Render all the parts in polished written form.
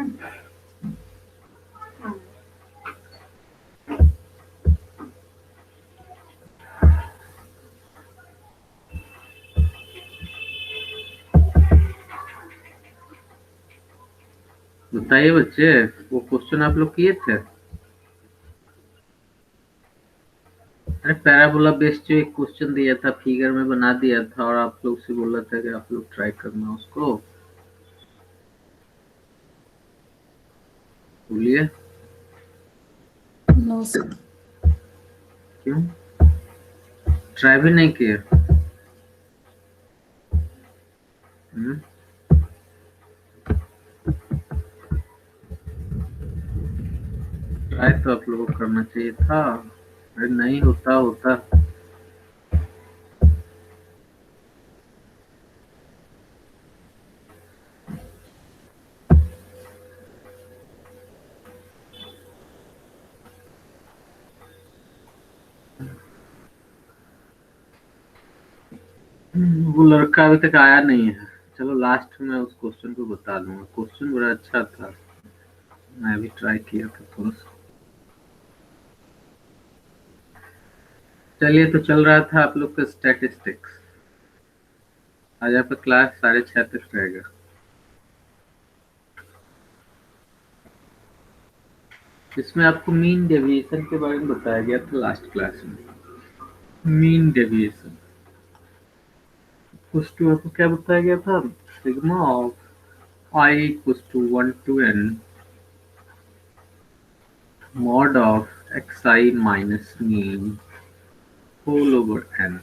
बताइए बच्चे, वो क्वेश्चन आप लोग किए थे? अरे पैराबोला बेस्ड जो एक क्वेश्चन दिया था, फिगर में बना दिया था, और आप लोग से बोला था कि आप लोग ट्राई करना उसको। बोलिए। No sir. क्यों ट्राई भी नहीं किए? हम्म? ट्राई तो आप लोगों को करना चाहिए था। अरे नहीं होता होता। वो लड़का अभी तक आया नहीं है। चलो लास्ट में उस क्वेश्चन को बता दूंगा। क्वेश्चन बड़ा अच्छा था, मैं भी ट्राई किया था थोड़ा सा। चलिए, तो चल रहा था आप लोग का स्टैटिस्टिक्स। आज आपका क्लास 6:30 तक रहेगा। इसमें आपको मीन डेविएशन के बारे में बताया गया था लास्ट क्लास में। मीन डेविएशन कुछ टू आपको क्या बताया गया था? Sigma of i equals to 1 to n mod of xi minus mean whole over n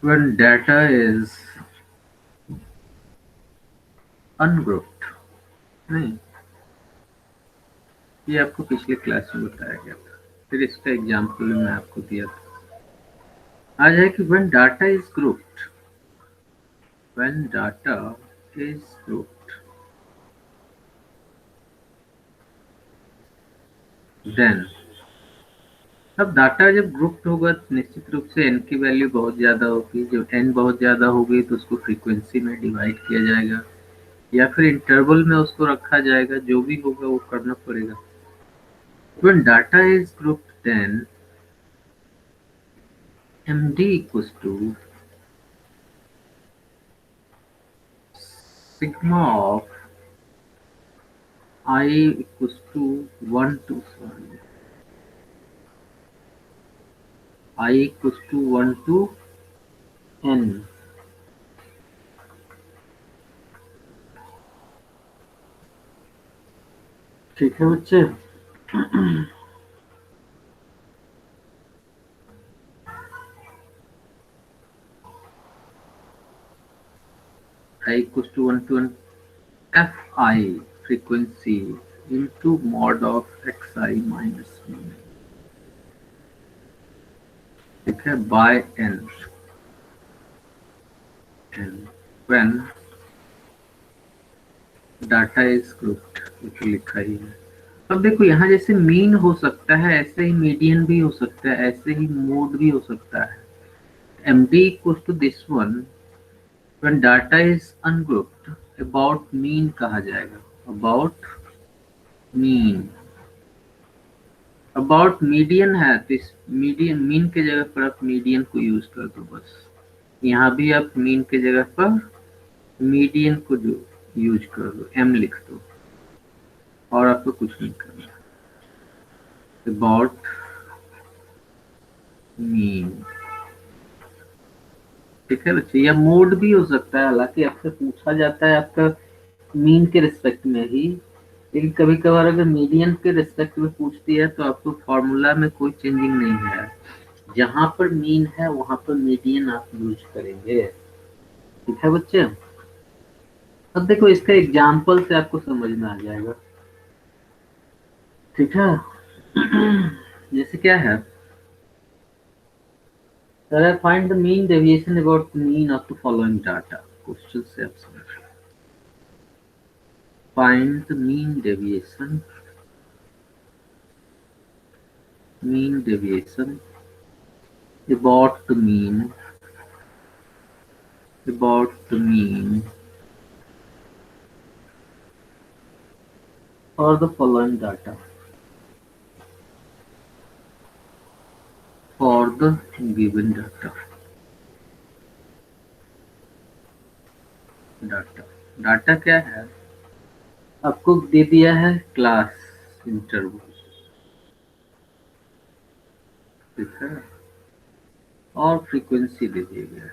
when data is ungrouped। नहीं, ये आपको पिछले क्लास में बताया गया था। फिर इसका एग्जाम्पल मैं आपको दिया था। आज है कि when data is grouped, when data is grouped, then अब डाटा जब ग्रुप्ड होगा तो निश्चित रूप से n की वैल्यू बहुत ज्यादा होगी। जब n बहुत ज्यादा होगी तो उसको फ्रीक्वेंसी में डिवाइड किया जाएगा, या फिर इंटरवल में उसको रखा जाएगा। जो भी होगा वो करना पड़ेगा। When data is grouped, then MD equals to sigma of I equals to 1 to sorry, I equals to 1 to n। ठीक है बच्चे? I equals to 1 to n fi frequency into mod of xi minus 1, ठीक है, by n when data is grouped। ये तो लिखा ही है। अब देखो, यहाँ जैसे मीन हो सकता है, ऐसे ही मीडियन भी हो सकता है, ऐसे ही मोड भी हो सकता है। MD equals to this one when data is ungrouped, about mean कहा जाएगा। about mean, about मीडियन है तो इस मीडियन मीन के जगह पर आप मीडियन को यूज कर दो बस। यहाँ भी आप मीन के जगह पर मीडियन को जो यूज कर दो, m लिख दो, और आपको कुछ नहीं करना। about mean, ठीक है बच्चे। या मोड भी हो सकता है, हालांकि आपसे पूछा जाता है आपका मीन के रिस्पेक्ट में ही, लेकिन कभी कभार अगर मीडियन के रिस्पेक्ट में पूछ दिया तो आपको फॉर्मूला में कोई चेंजिंग नहीं है। जहां पर मीन है वहां पर मीडियन आप यूज करेंगे। ठीक है बच्चे? अब देखो, इसका एग्जाम्पल से आपको समझ में आ जाएगा। ठीक है? जैसे क्या है, sir I find the mean deviation about the mean of the following data. Question से आप समझ, find the mean deviation about the mean about the mean for the following data for the given data data क्या है? आपको दे दिया है class interval, ठीक है, और फ्रीक्वेंसी दे दिया गया है,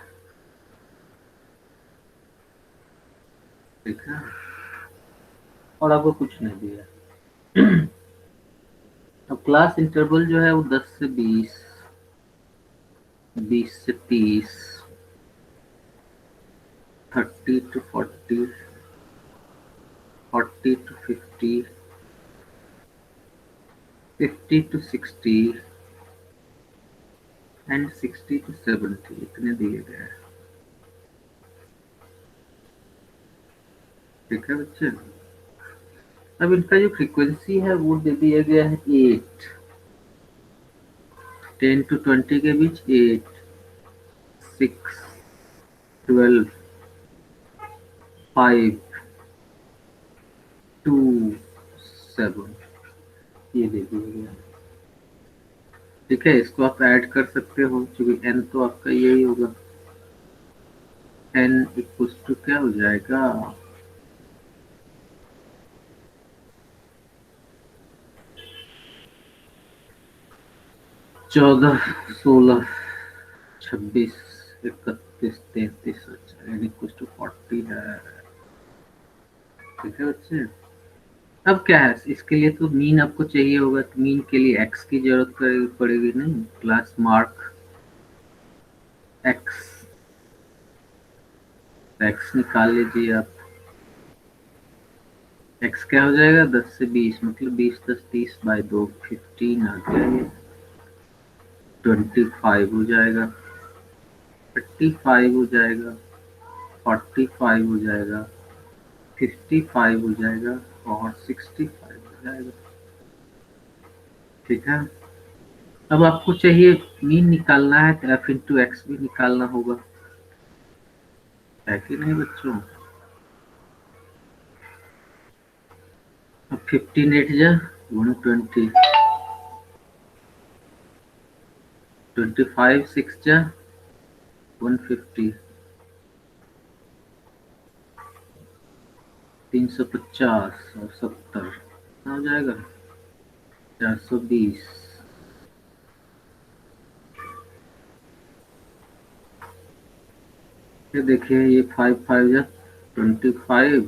ठीक है, और आपको कुछ नहीं दिया। अब क्लास इंटरवल जो है वो 10 से 20, 20 से 30, 30 to 40, 40 to 50, 50 to 60 and 60 to 70 इतने दिए गए हैं, ठीक है बच्चे। अब इनका जो फ्रीक्वेंसी है वो दे दिया गया है 8, 10 to 20 के बीच 8, 6, 12, 5, 2, 7, ये दे दिया गया, ठीक है। इसको आप ऐड कर सकते हो, क्योंकि n तो आपका यही होगा, n इक्वल्स टू क्या हो जाएगा, 14, 16, 26, 31, 33, n इक्वल्स टू 40 है, ठीक है बच्चे। अब क्या है, इसके लिए तो मीन आपको चाहिए होगा, तो मीन के लिए x की जरूरत पड़ेगी नहीं, क्लास मार्क x, x निकाल लीजिए आप, x क्या हो जाएगा, 10 से 20, मतलब 20 10 30 बाई 2, 15 आ गया, ये 25 हो जाएगा, 35 हो जाएगा, 45 हो जाएगा, 55 हो जाएगा, और 65 हो जाएगा, ठीक है। अब आपको चाहिए मीन निकालना है, तो f इंटू एक्स भी निकालना होगा, है कि नहीं बच्चों। अब 15 8 जा 120, 25 6 जा 150, 350 और 70 हो जाएगा 420, ये देखिए, ये 5 5 जा 25,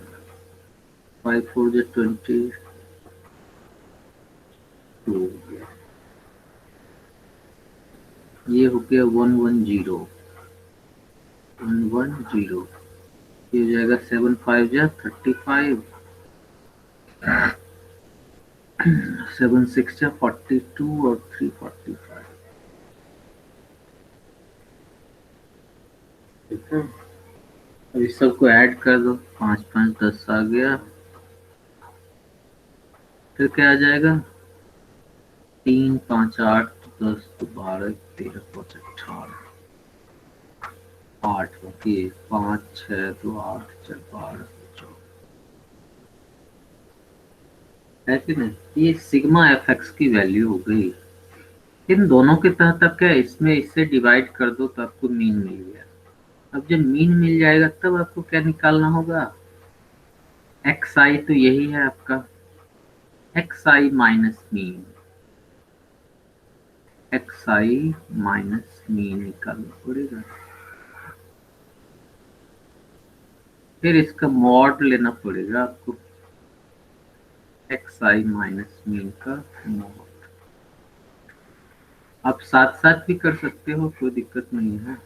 5 4 जा 22 हो गया, ये हो गया 110, 110, ये हो जाएगा 7 5 जा 35, 7 6 जा 42 और 345, ठीक है। अब इस सबको ऐड कर दो, 5 5 10 आ गया, फिर क्या आ जाएगा, 3 5 8 10 तो 12 13 5 18, 8 बाकी 5 6 तो 8 4 12 14, है कि नहीं। ये सिग्मा एफ एक्स की वैल्यू हो गई। इन दोनों के तहत अब क्या, इसमें इससे डिवाइड कर दो तो आपको मीन मिल गया। अब जब मीन मिल जाएगा तब आपको क्या निकालना होगा, एक्स आई, तो यही है आपका x i minus mean, x i minus mean निकालना पड़ेगा। फिर इसका मॉड लेना पड़ेगा आपको, एक्स आई माइनस मीन का मॉड। आप साथ साथ भी कर सकते हो, कोई दिक्कत नहीं है।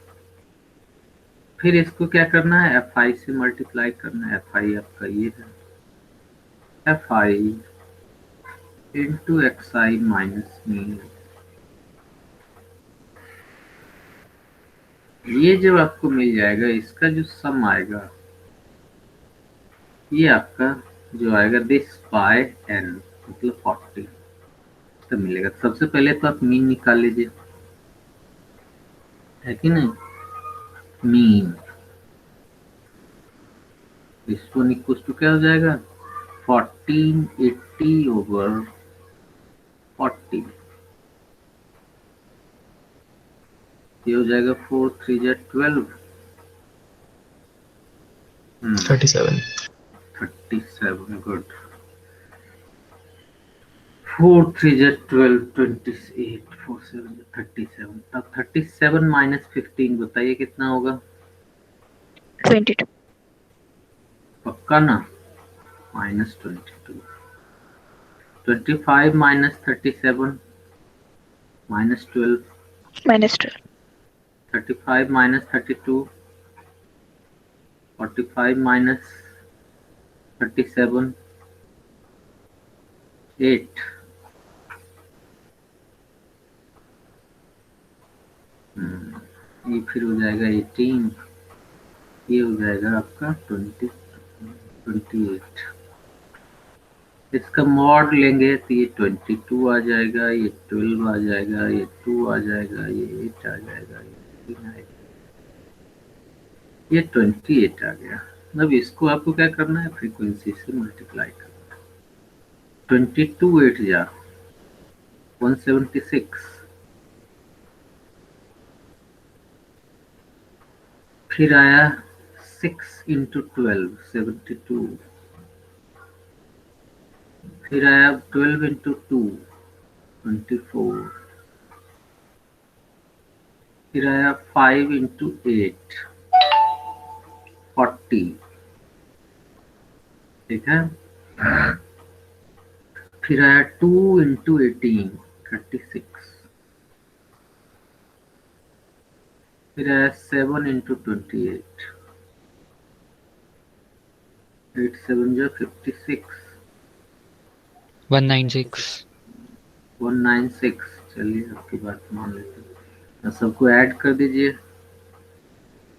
फिर इसको क्या करना है, एफ आई से मल्टीप्लाई करना है, एफ आई आपका ये है, F i into x i minus mean. ये जब आपको मिल जाएगा, इसका जो सम आएगा, ये आपका जो आएगा दिस बाय एन, मतलब 40 तो मिलेगा। सबसे पहले तो आप मीन निकाल लीजिए, है कि नहीं, मीन इस वन इक्वल टू क्या हो जाएगा 1480 over 40, ये हो जाएगा 4 3 जा 12, 37. 37, गुड। 4 3 जा 12, 28, 4 7 37। अब 37 माइनस 15 बताइए कितना होगा? 22. पक्का ना? Minus 22। 25 minus 37 minus 12, -12. 35 minus 32 45 minus 37 8, ये फिर हो जाएगा 18, ये हो जाएगा आपका 28। इसका मॉड लेंगे तो ये 22 आ जाएगा, ये 12 आ जाएगा, ये 2 आ जाएगा, ये 8 आ जाएगा, ये 3 आएगा, ये 28 आ गया। मतलब इसको आपको क्या करना है फ्रीक्वेंसी से मल्टीप्लाई करना है। 22 8 जा 176, फिर आया 6 इंटू 12 72, फिर आया 12 इंटू 2 24, फिर आया 5 इंटू 8 40, ठीक है। फिर आया 2 इंटू 18 36, फिर आया 7 इंटू 28 8 7 जो 56 196. 196। चलिए आपकी बात मान लेते हैं। अब सबको ऐड कर दीजिए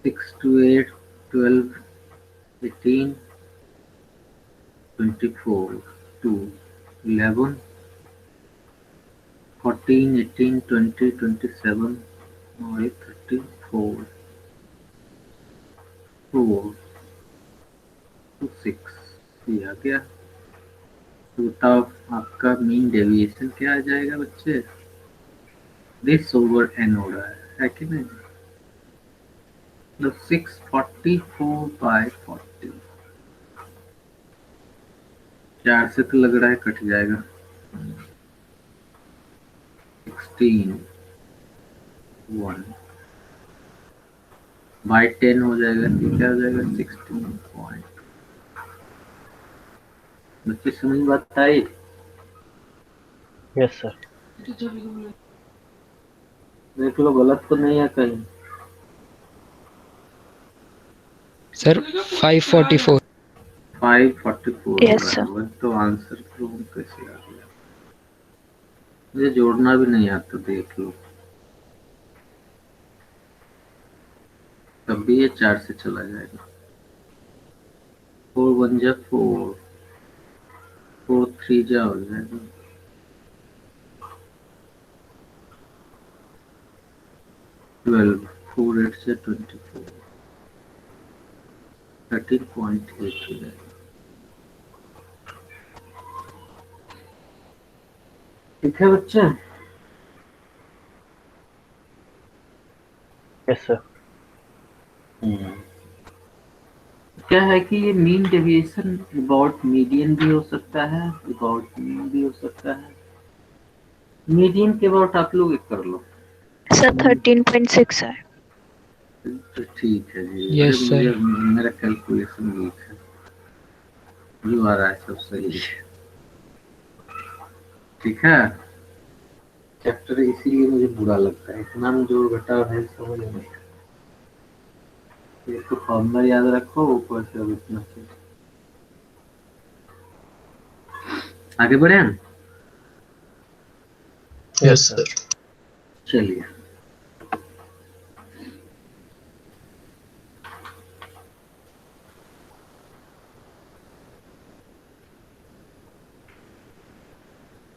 6 2 8 12 18 24 2 11 14 18 20 27 और 34 4 2 6 ये आ गया। तो बताओ आपका मीन डेविएशन क्या आ जाएगा बच्चे? दिस ओवर एन हो रहा है कि नहीं? मतलब 644 बाय 40, 4 से तो लग रहा है कट जाएगा। 16 1 बाय 10 हो जाएगा, तो क्या हो जाएगा 16 पॉइंट। बच्चे समझ बात आई? Yes sir. देख लो गलत तो नहीं है कहीं। सर 544. 544 Yes, होगा, sir. वही तो आंसर प्रूव कैसे आ गया? मुझे जोड़ना भी नहीं आता, देख लो। तब भी ये 4 से चला जाएगा। 4 1 जा 4, 4 3 जा हो जाएगा 12, 4 8 से 24, 13.8 हो जाएगा। ठीक है बच्चे? Yes sir. क्या है कि ये मीन डेविएशन अबाउट मीडियन भी हो सकता है, अबाउट मीन भी हो सकता है। मीडियन के अबाउट आप लोग एक कर लो। Sir, 13.6 है. तो ठीक है जी। Yes, अरे sir. मुझे मेरा कैलकुलेशन वीक है, जो आ रहा है सब सही है। ठीक है। चैप्टर इसीलिए मुझे बुरा लगता है, इतना में जोड़ घटाव है समझ नहीं। एक तो फॉर्मूला याद रखो, ऊपर से अब इतना से आगे बढ़े हम। Yes, sir. चलिए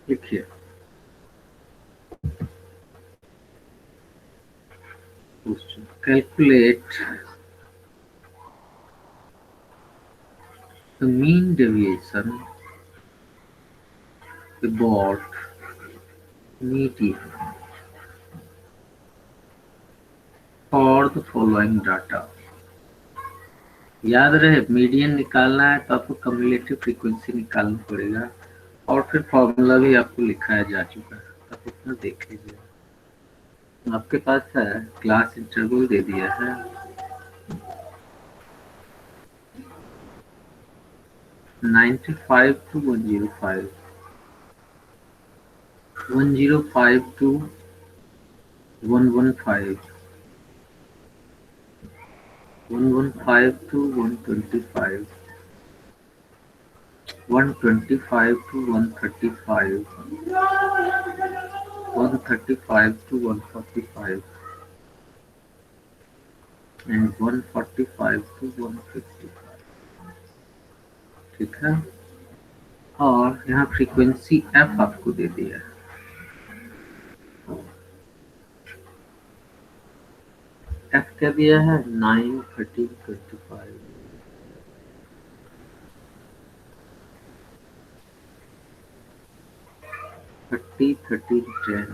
लिखिए। Calculate the mean deviation about median for the following data. याद रहे मीडियन निकालना है तो आपको कम्युलेटिव फ्रीक्वेंसी निकालना पड़ेगा और फिर फॉर्मूला भी आपको लिखाया जा चुका है, आप इतना देख लीजिए। आपके पास है क्लास इंटरवल दे दिया है, ninety five to 105, 105 to 115, 115 to 125, 125 to 135, 135 to 145, and 145 to 155। ठीक है, और यहाँ फ्रीक्वेंसी एफ आपको दे दिया है। एफ क्या दिया है, 9, 13, 25, 30, 13, 10,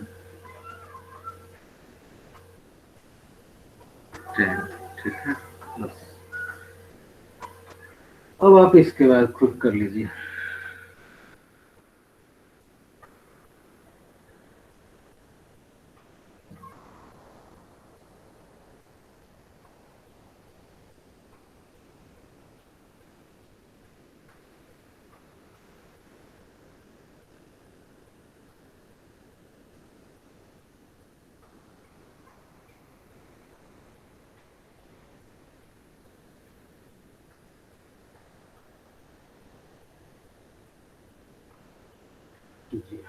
10। ठीक है, बस अब आप इसके बाद खुद कर लीजिए। कीजिए।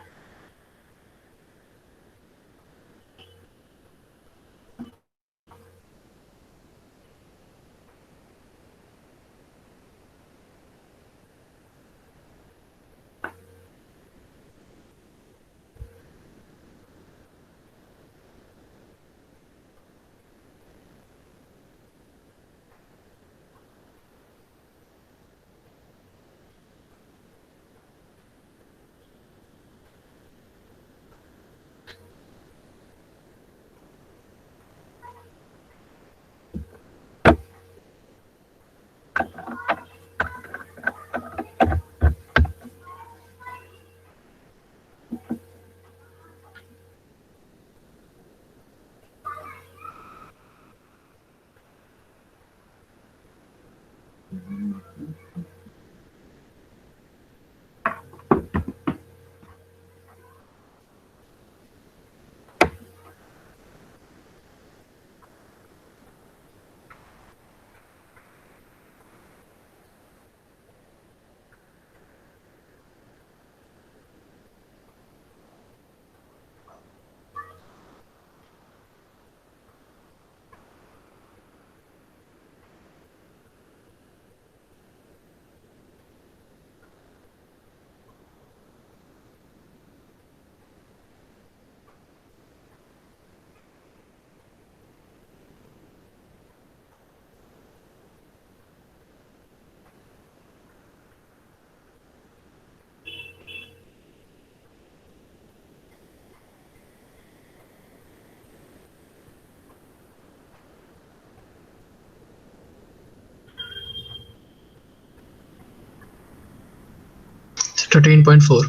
तो 13.4।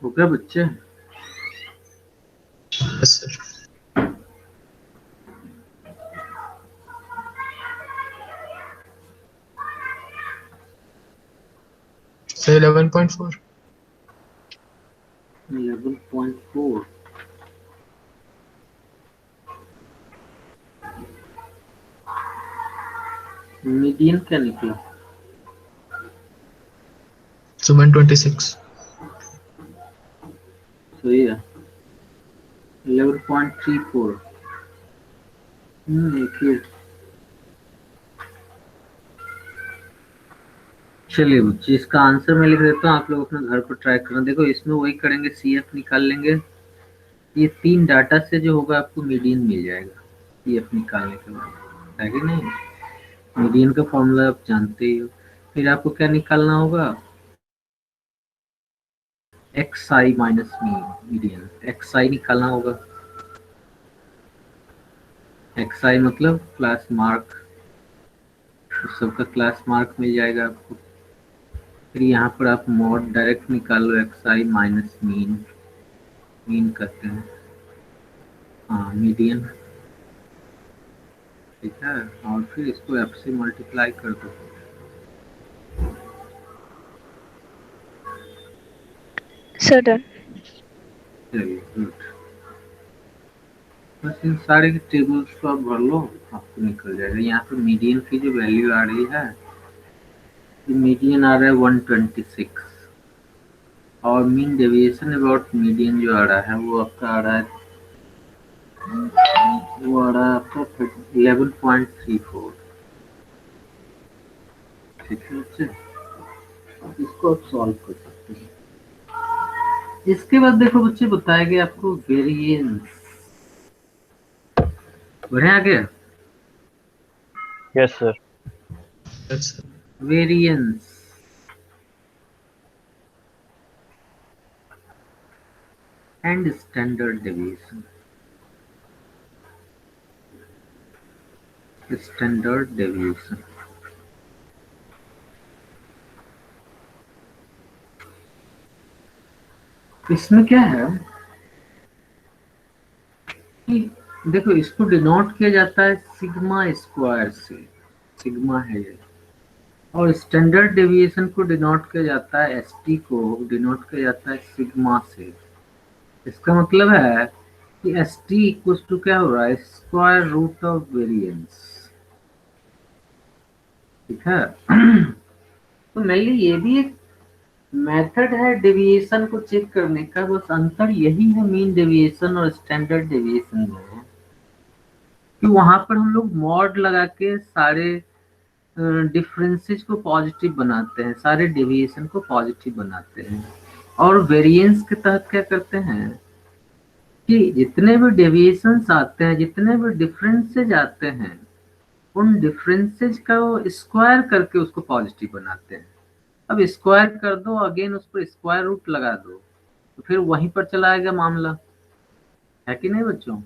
हो गया बच्चे? Yes, sir. Say 11.4. 11.4। मीडियन क्या निकला? So 126. सही है। 11.34। देखिए, चलिए बच्चे इसका आंसर मैं लिख देता हूँ, आप लोग अपने घर पर ट्राई करना। देखो इसमें वही करेंगे, CF निकाल लेंगे। ये 3 डाटा से जो होगा आपको मीडियन मिल जाएगा CF निकालने के बाद, है कि नहीं? मीडियन का फॉर्मूला आप जानते ही हो। फिर आपको क्या निकालना होगा? XI माइनस मीडियन, XI निकालना होगा। XI मतलब क्लास मार्क, सबका क्लास मार्क मिल जाएगा आपको। फिर यहाँ पर आप मॉड डायरेक्ट निकाल लो, XI माइनस मीन करते हैं, हाँ मीडियन, ठीक है। और फिर इसको F से मल्टीप्लाई कर दो। Sir, done. चलिए गुड। बस इन सारे के टेबल्स को आप भर लो, आपको निकल जाएगा। यहाँ पे मीडियन की जो वैल्यू आ रही है, मीडियन आ रहा है 126, और मीन डेविएशन अबाउट मीडियन जो आ रहा है वो आपका आ रहा है, वो आ रहा है आपका 11.34। ठीक है बच्चे, इसको आप सॉल्व कर सकते हैं। इसके बाद देखो बच्चे, बताया गया आपको वेरिएंस, बढ़े आगे। Yes, sir. Yes, sir. Variance and standard deviation. Standard deviation इसमें क्या है कि देखो इसको डिनोट किया जाता है सिग्मा स्क्वायर से, सिग्मा है ये। और स्टैंडर्ड डेविएशन को डिनोट किया जाता है, ST को डिनोट किया जाता है सिग्मा से। इसका मतलब है कि ST इक्वल टू क्या हो रहा है? स्क्वायर रूट ऑफ वेरिएंस, ठीक है। तो मेनली ये भी एक मेथड है डेविएशन को चेक करने का, बस अंतर यही है मीन डेविएशन और स्टैंडर्ड डेविएशन में, कि वहां पर हम लोग मॉड लगा के सारे डिफरेंसेस को पॉजिटिव बनाते हैं, सारे डेविएशन को पॉजिटिव बनाते हैं। और वेरिएंस के तहत क्या करते हैं कि जितने भी डेविएशंस आते हैं, जितने भी डिफरेंसेज आते हैं, उन डिफरेंसेज का वो स्क्वायर करके उसको पॉजिटिव बनाते हैं। अब स्क्वायर कर दो, अगेन उस पर स्क्वायर रूट लगा दो, तो फिर वहीं पर चला आएगा मामला, है कि नहीं बच्चों?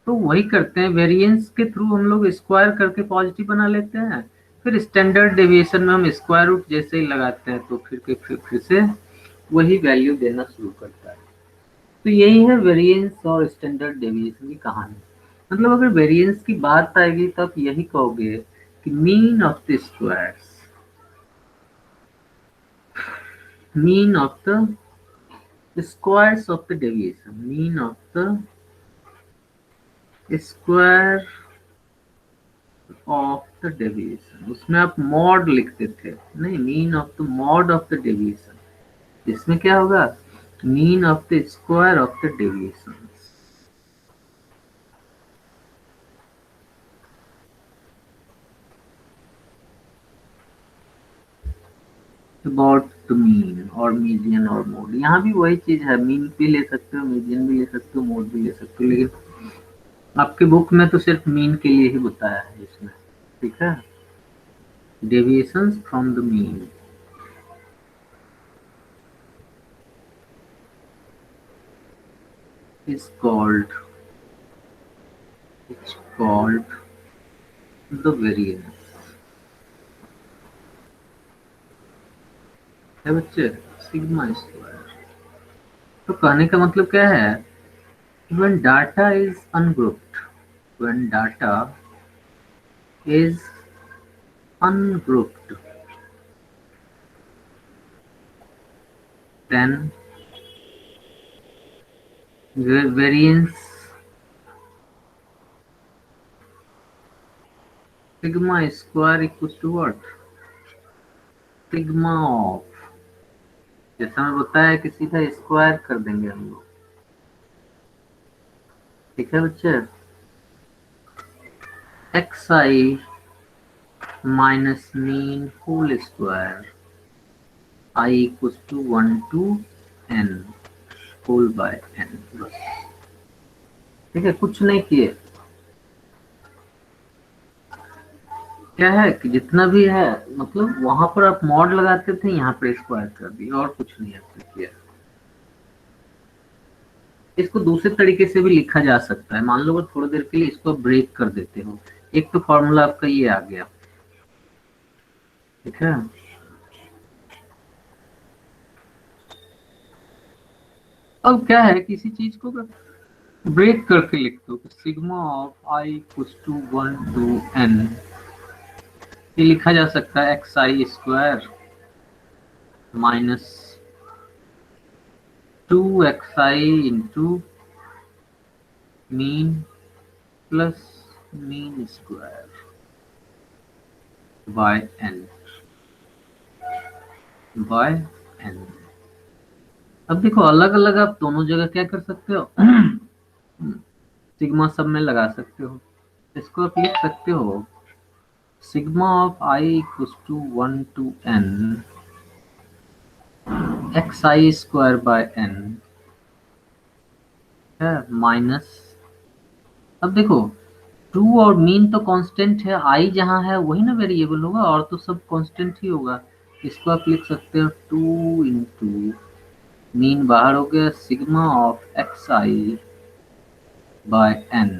तो वही करते हैं, वेरिएंस के थ्रू हम लोग स्क्वायर करके पॉजिटिव बना लेते हैं। फिर स्टैंडर्ड डेविएशन में हम स्क्वायर रूट जैसे ही लगाते हैं तो फिर से वही वैल्यू देना शुरू करता है। तो यही है वेरिएंस और स्टैंडर्ड डेविएशन की कहानी। मतलब अगर वेरिएंस की बात आएगी तो आप यही कहोगे कि mean of the squares, mean of the squares of the deviation, mean of the square of the deviation। उसमें आप मॉड लिखते थे, नहीं, mean of the mod of the deviation. इसमें क्या होगा? Mean of the square of the deviation. About the mean और median और मोड, यहाँ भी वही चीज है, मीन भी ले सकते हो, मीडियन भी ले सकते हो, मोड भी ले सकते हो, लेकिन आपके बुक में तो सिर्फ मीन के लिए ही बताया है इसमें, ठीक है। Deviations from the mean is called, it's called the variance, है बच्चे, सिग्मा स्क्वायर। तो कहने का मतलब क्या है, when data is ungrouped, when data is ungrouped, then variance sigma square equals to what, sigma of, जैसा हमें बताया कि सीधा स्क्वायर कर देंगे हम लोग, ठीक है बच्चे। X i minus mean whole square i equals to 1 to n whole by n, बस, ठीक है, कुछ नहीं किए। क्या है कि जितना भी है, मतलब वहां पर आप मॉड लगाते थे, यहाँ पर स्क्वायर कर दिया, और कुछ नहीं आपने किया। इसको दूसरे तरीके से भी लिखा जा सकता है, मान लो अगर थोड़ी देर के लिए इसको ब्रेक कर देते हो, एक तो फॉर्मूला आपका ये आ गया, ठीक है। अब क्या है, किसी चीज को ब्रेक करके लिख दो, sigma of i equals to 1 to n, ये लिखा जा सकता है x I square minus 2xi into mean plus mean square by n, by n। अब देखो अलग अलग आप दोनों जगह क्या कर सकते हो, सिग्मा सब में लगा सकते हो, इसको आप लिख सकते हो sigma of i equals to 1 to n x I square by n है माइनस, अब देखो 2 और मीन तो कांस्टेंट है, आई जहां है वही ना वेरिएबल होगा, और तो सब कांस्टेंट ही होगा, इसको आप लिख सकते हो 2 इंटू मीन बाहर हो गया sigma of x i by n,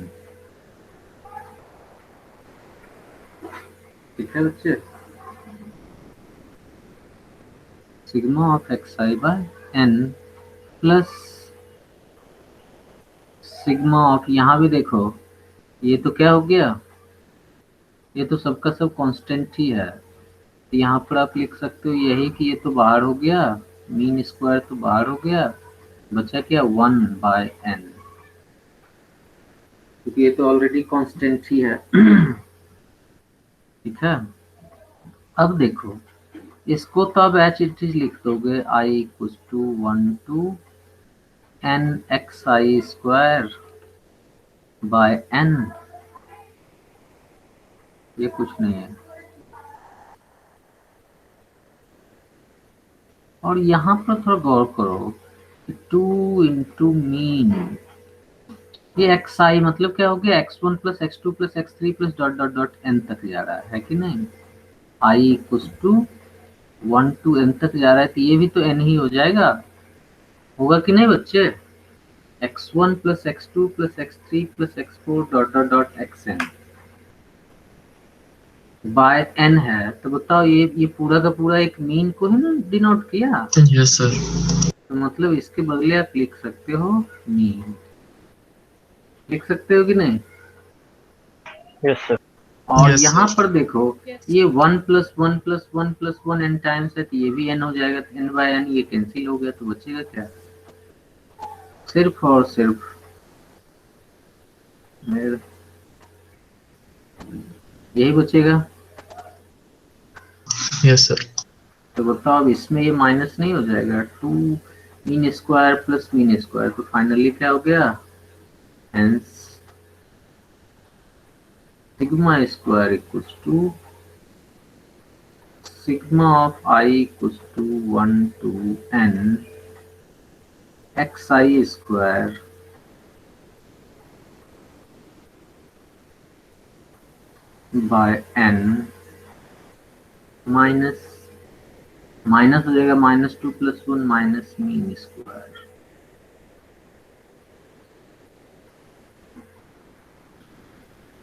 ठीक है बच्चे, sigma of x i by n plus sigma of, यहाँ भी देखो ये तो क्या हो गया, ये तो सबका सब कांस्टेंट ही है, तो यहाँ पर आप लिख सकते हो यही कि ये तो बाहर हो गया, मीन स्क्वायर तो बाहर हो गया, बचा क्या 1 बाय n, क्योंकि ये तो ऑलरेडी कांस्टेंट ही है, ठीक है। अब देखो इसको तो अब एच इट इज लिख दोगे I equals to 1 to n x I square by n, ये कुछ नहीं है। और यहाँ पर थोड़ा गौर करो, 2 इंटू मीन, ये एक्स आई मतलब क्या हो गया, x1 plus x2 plus x3 plus dot dot dot n तक जा रहा है कि नहीं, आई इक्वल्स टू 1 to n तक जा रहा है, तो ये भी तो n ही हो जाएगा, होगा कि नहीं बच्चे, x1 plus x2 plus x3 plus x4 dot dot dot xn by n है, तो बताओ ये पूरा का पूरा एक मीन को है ना डिनोट किया, यस सर। तो मतलब इसके बदले आप लिख सकते हो मीन, लिख सकते हो कि नहीं। Yes sir. और Yes, यहाँ sir. पर देखो ये 1 plus 1 plus 1 plus 1 n times है, तो ये भी n हो जाएगा, तो n बाय n ये कैंसिल हो गया, तो बचेगा क्या, सिर्फ और सिर्फ यही बचेगा। Yes sir. तो बताओ अब इसमें ये माइनस नहीं हो जाएगा, 2 mean square plus mean square, तो फाइनली क्या हो गया, hence sigma square equals to sigma of i equals to 1 to n x I square by n minus minus हो जाएगा -2 + 1 माइनस मीन स्क्वायर,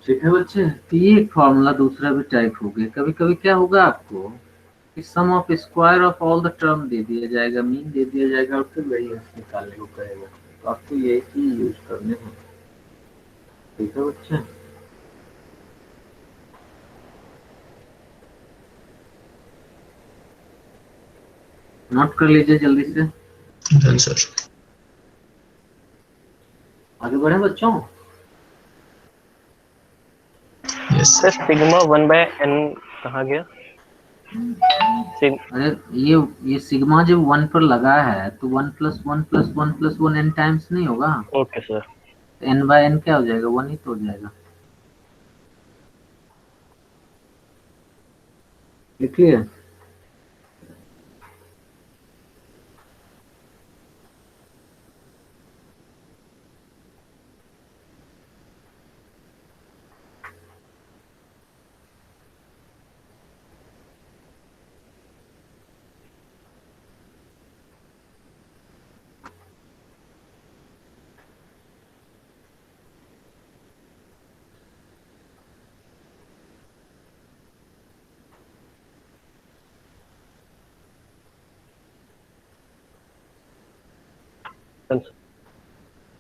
ठीक है बच्चे। तो ये एक फॉर्मूला दूसरा भी टाइप हो गया। कभी कभी क्या होगा आपको sum of square of all the term दे दिया जाएगा, मीन दे दिया जाएगा और फिर वेरिएंस निकालने को कहेगा। तो आपको ये चीज यूज करने हैं। ठीक है बच्चे, नोट कर लीजिए जल्दी से, डन सर। आगे बढ़े बच्चों। Yes sir sir. Sigma 1/n कहाँ गया? अरे ये सिग्मा जब 1 पर लगा है तो 1 + 1 + 1 + 1 n टाइम्स नहीं होगा? Okay sir. n/n क्या हो जाएगा? 1 ही तो हो जाएगा। लिख लिया?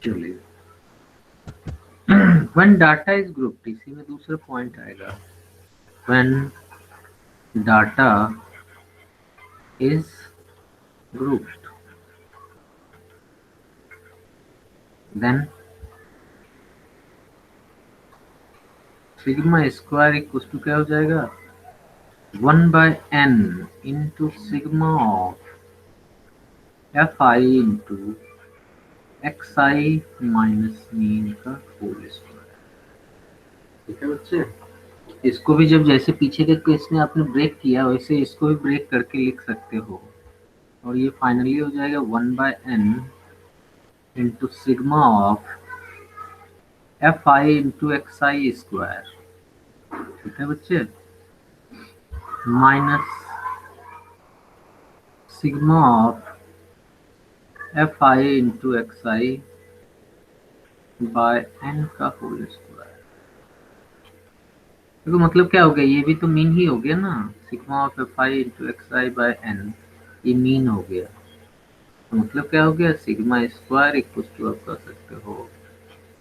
चलिए, when data is grouped, इसी में दूसरा पॉइंट आएगा। when data is grouped, then sigma square equal to क्या हो जाएगा? 1/n into sigma of fi into xi minus mean का होल स्क्वायर। ठीक है बच्चे, इसको भी जब जैसे पीछे के केस में आपने ब्रेक किया वैसे इसको भी ब्रेक करके लिख सकते हो, और ये फाइनली हो जाएगा 1/n into sigma of fi into xi square. ठीक है बच्चे, minus sigma of fi into xi by n का होल स्क्वायर। देखो मतलब क्या हो गया, ये भी तो मीन ही हो गया ना, sigma of fi into xi by n, ये मीन हो गया। तो मतलब क्या हो गया, सिग्मा स्क्वायर इक्वल टू आप कर सकते हो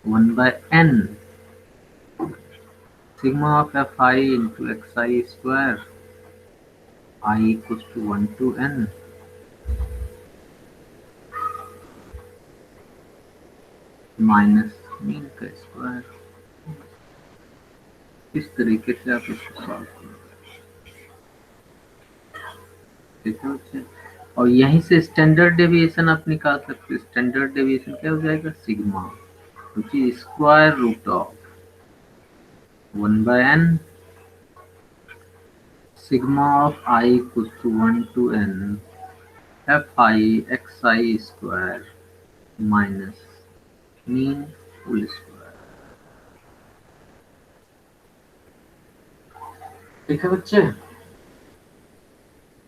1/n sigma of fi into xi square I equal to 1 to n minus mean का स्क्वायर। इस तरीके से आप इसको सॉल्व करोगे। ठीक है बच्चे, और यहीं से स्टैंडर्ड डेविएशन आप निकाल सकते हो। स्टैंडर्ड डेविएशन क्या हो जाएगा, sigma which is square root of 1/n sigma of I equals to 1 to n fi xi square minus mean whole square। ठीक है बच्चे,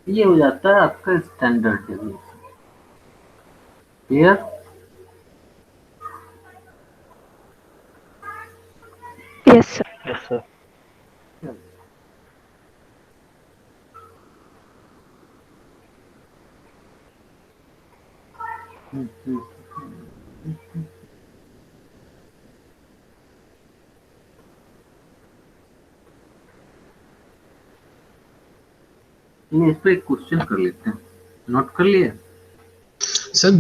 ये हो जाता है आपका standard deviation. Clear? Yes, sir. Yes sir. इस पे एक क्वेश्चन कर लेते हैं, नोट कर लिया? सर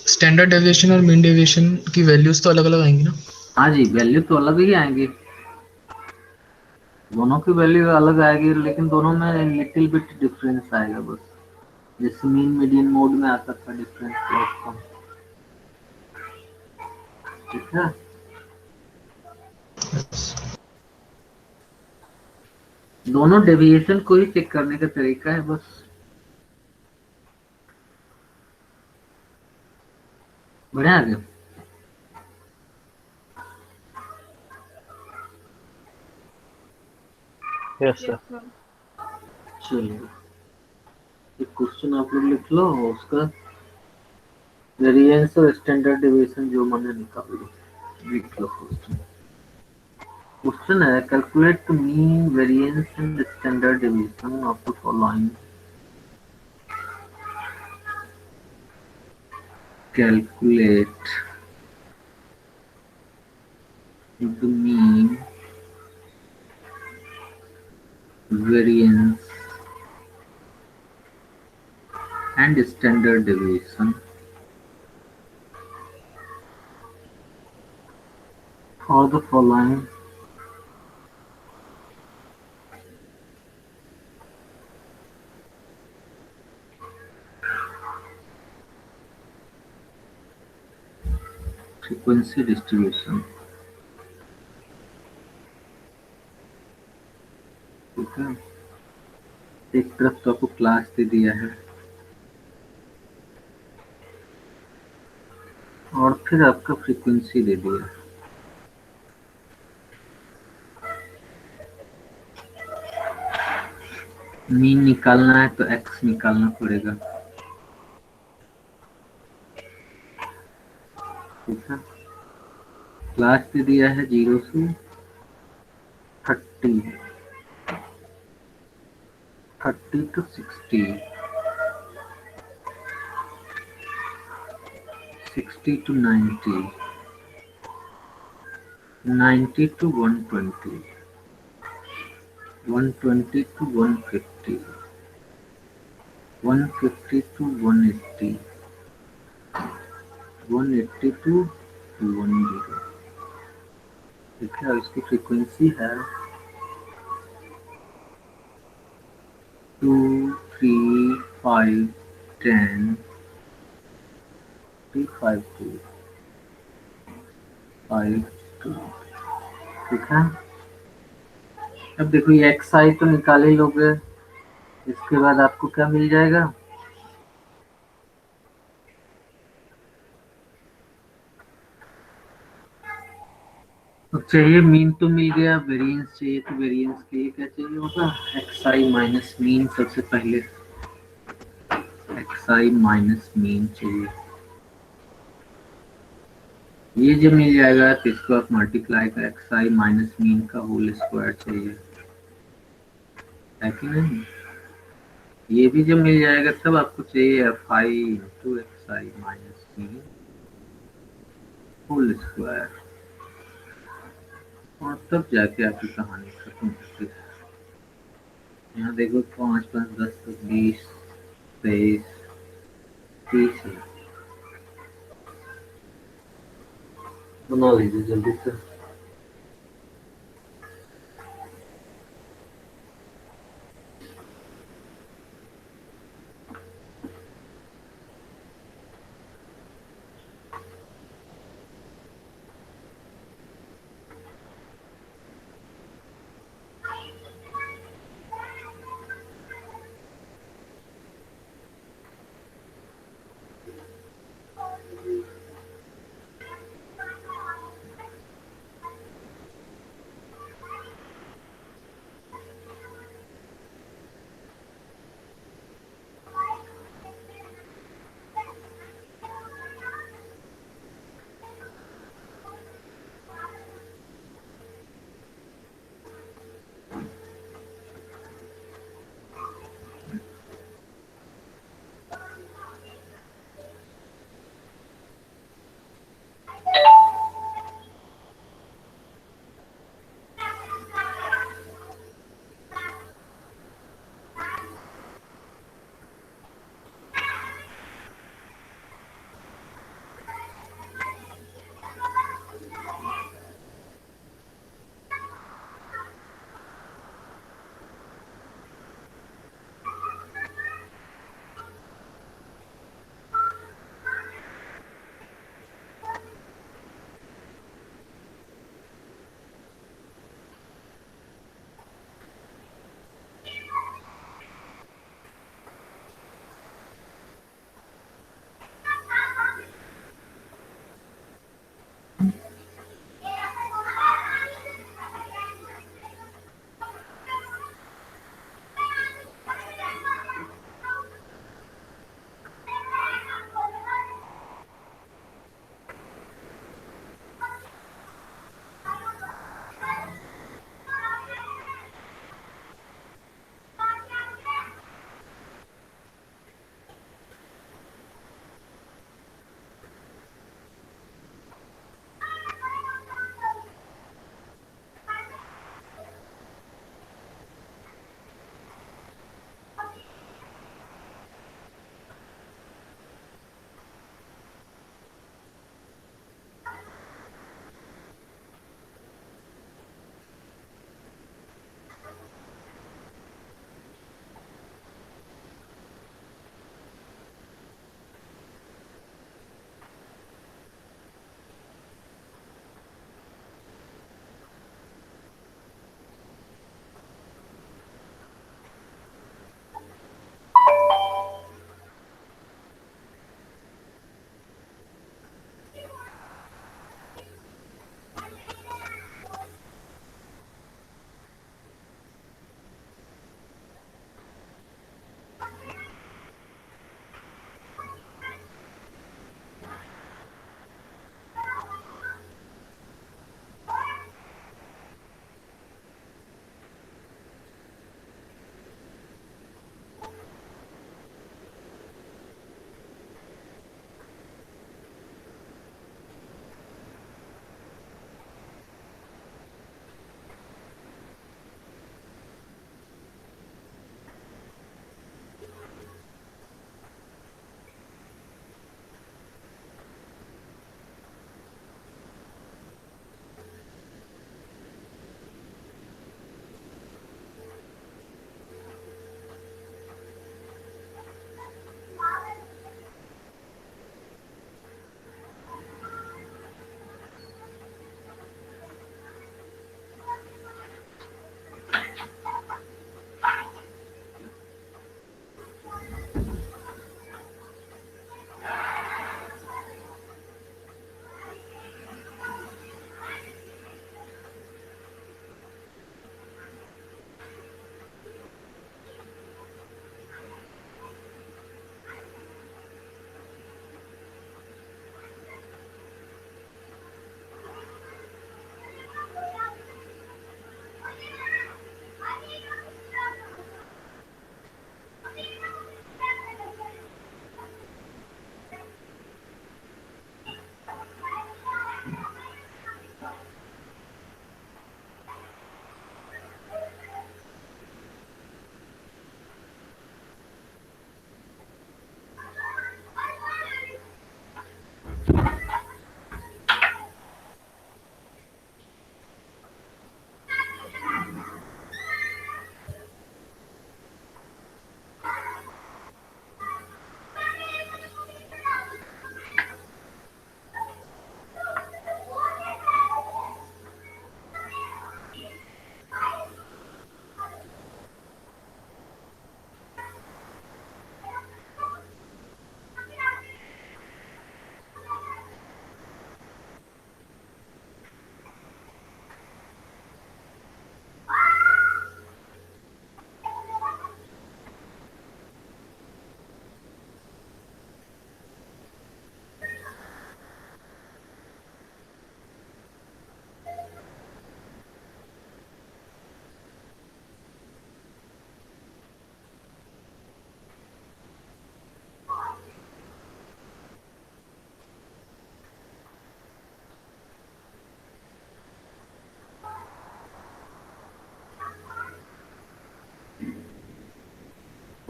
स्टैंडर्ड डेविएशन और मीन डेविएशन की वैल्यूज तो अलग अलग आएंगी ना? हाँ जी, वैल्यू तो अलग ही आएंगी, दोनों की वैल्यू अलग आएगी, लेकिन दोनों में लिटिल बिट डिफरेंस आएगा बस। जैसे मीन मीडियन मोड में आता था डिफरेंस बहुत कम। ठीक है, दोनों डेविएशन को ही चेक करने का तरीका है बस। बढ़िया आगे। Yes sir. चलिए, एक क्वेश्चन आप लोग लिख लो, उसका वेरिएंस और स्टैंडर्ड डेविएशन जो मैंने निकाल लो, लिख लो क्वेश्चन। क्वेश्चन है calculate mean variance and standard deviation of the following. Calculate the mean variance and standard deviation for the following frequency distribution। ठीक है, एक तरफ तो आपको क्लास दे दिया है और फिर आपका फ्रीक्वेंसी दे दिया है। मीन निकालना है तो एक्स निकालना पड़ेगा। ठीक है, क्लास दे दिया है 0 से 30, 30 to 60, 60 to 90, 90 to 120, 120 to 150, 150 to 180, 180 to 210। ठीक है, इसकी फ्रीक्वेंसी है 2, 3, 5, 10, 352, 52। ठीक है, अब देखो ये एक्स आई तो निकाल ही लोगे, इसके बाद आपको क्या मिल जाएगा, अब चाहिए मीन तो मिल गया, वेरिएंस चाहिए तो वेरिएंस के लिए क्या चाहिए होगा, एक्स आई माइनस मीन। सबसे पहले एक्स आई माइनस मीन चाहिए, ये जब मिल जाएगा तो इसको आप मल्टीप्लाई का एक्स आई माइनस मीन का होल स्क्वायर चाहिए, है कि नहीं। ये भी जब मिल जाएगा तब आपको चाहिए f i into x i minus mean whole square, और तब जाके आपकी कहानी खत्म होती है। यहाँ देखो 5, 5, 10, 20, 23, 30 है। बना लीजिए जल्दी से।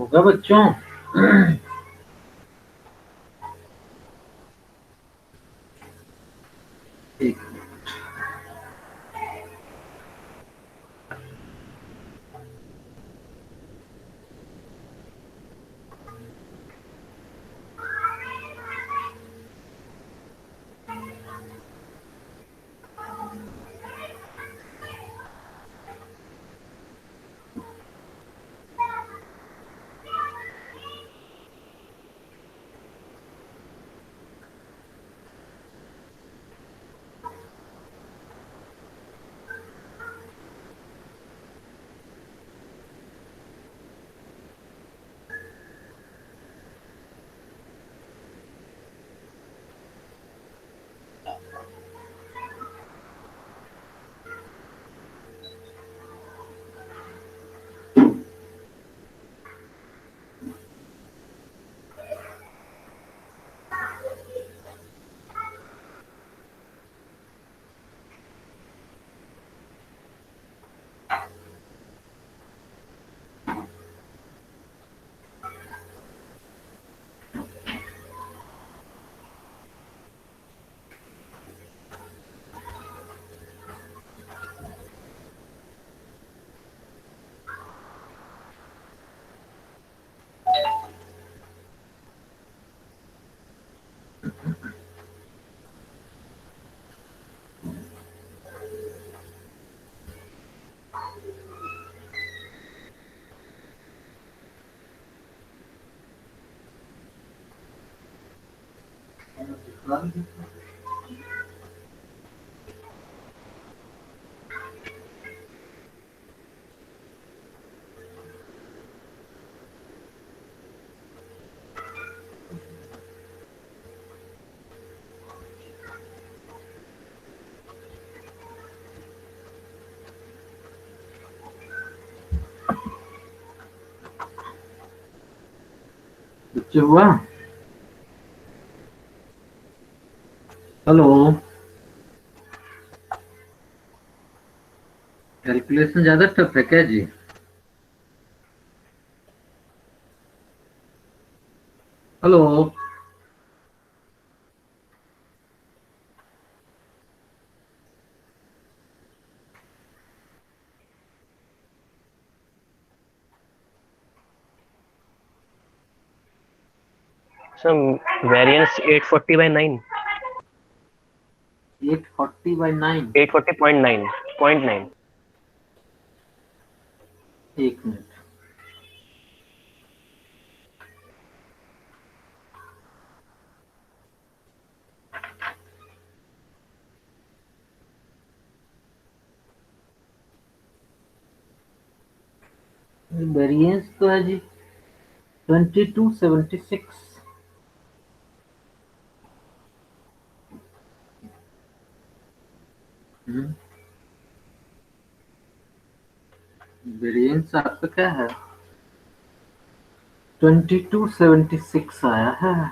होगा बच्चों। एक बच्चे हुआ। हेलो, कैलकुलेशन ज्यादा टफ है क्या जी? Hello, sir variance 840/9। 840/9। 840.9 एक मिनट। वेरिएंस तो है जी 2276। वेरिएंस आपका क्या है? 2276 आया है।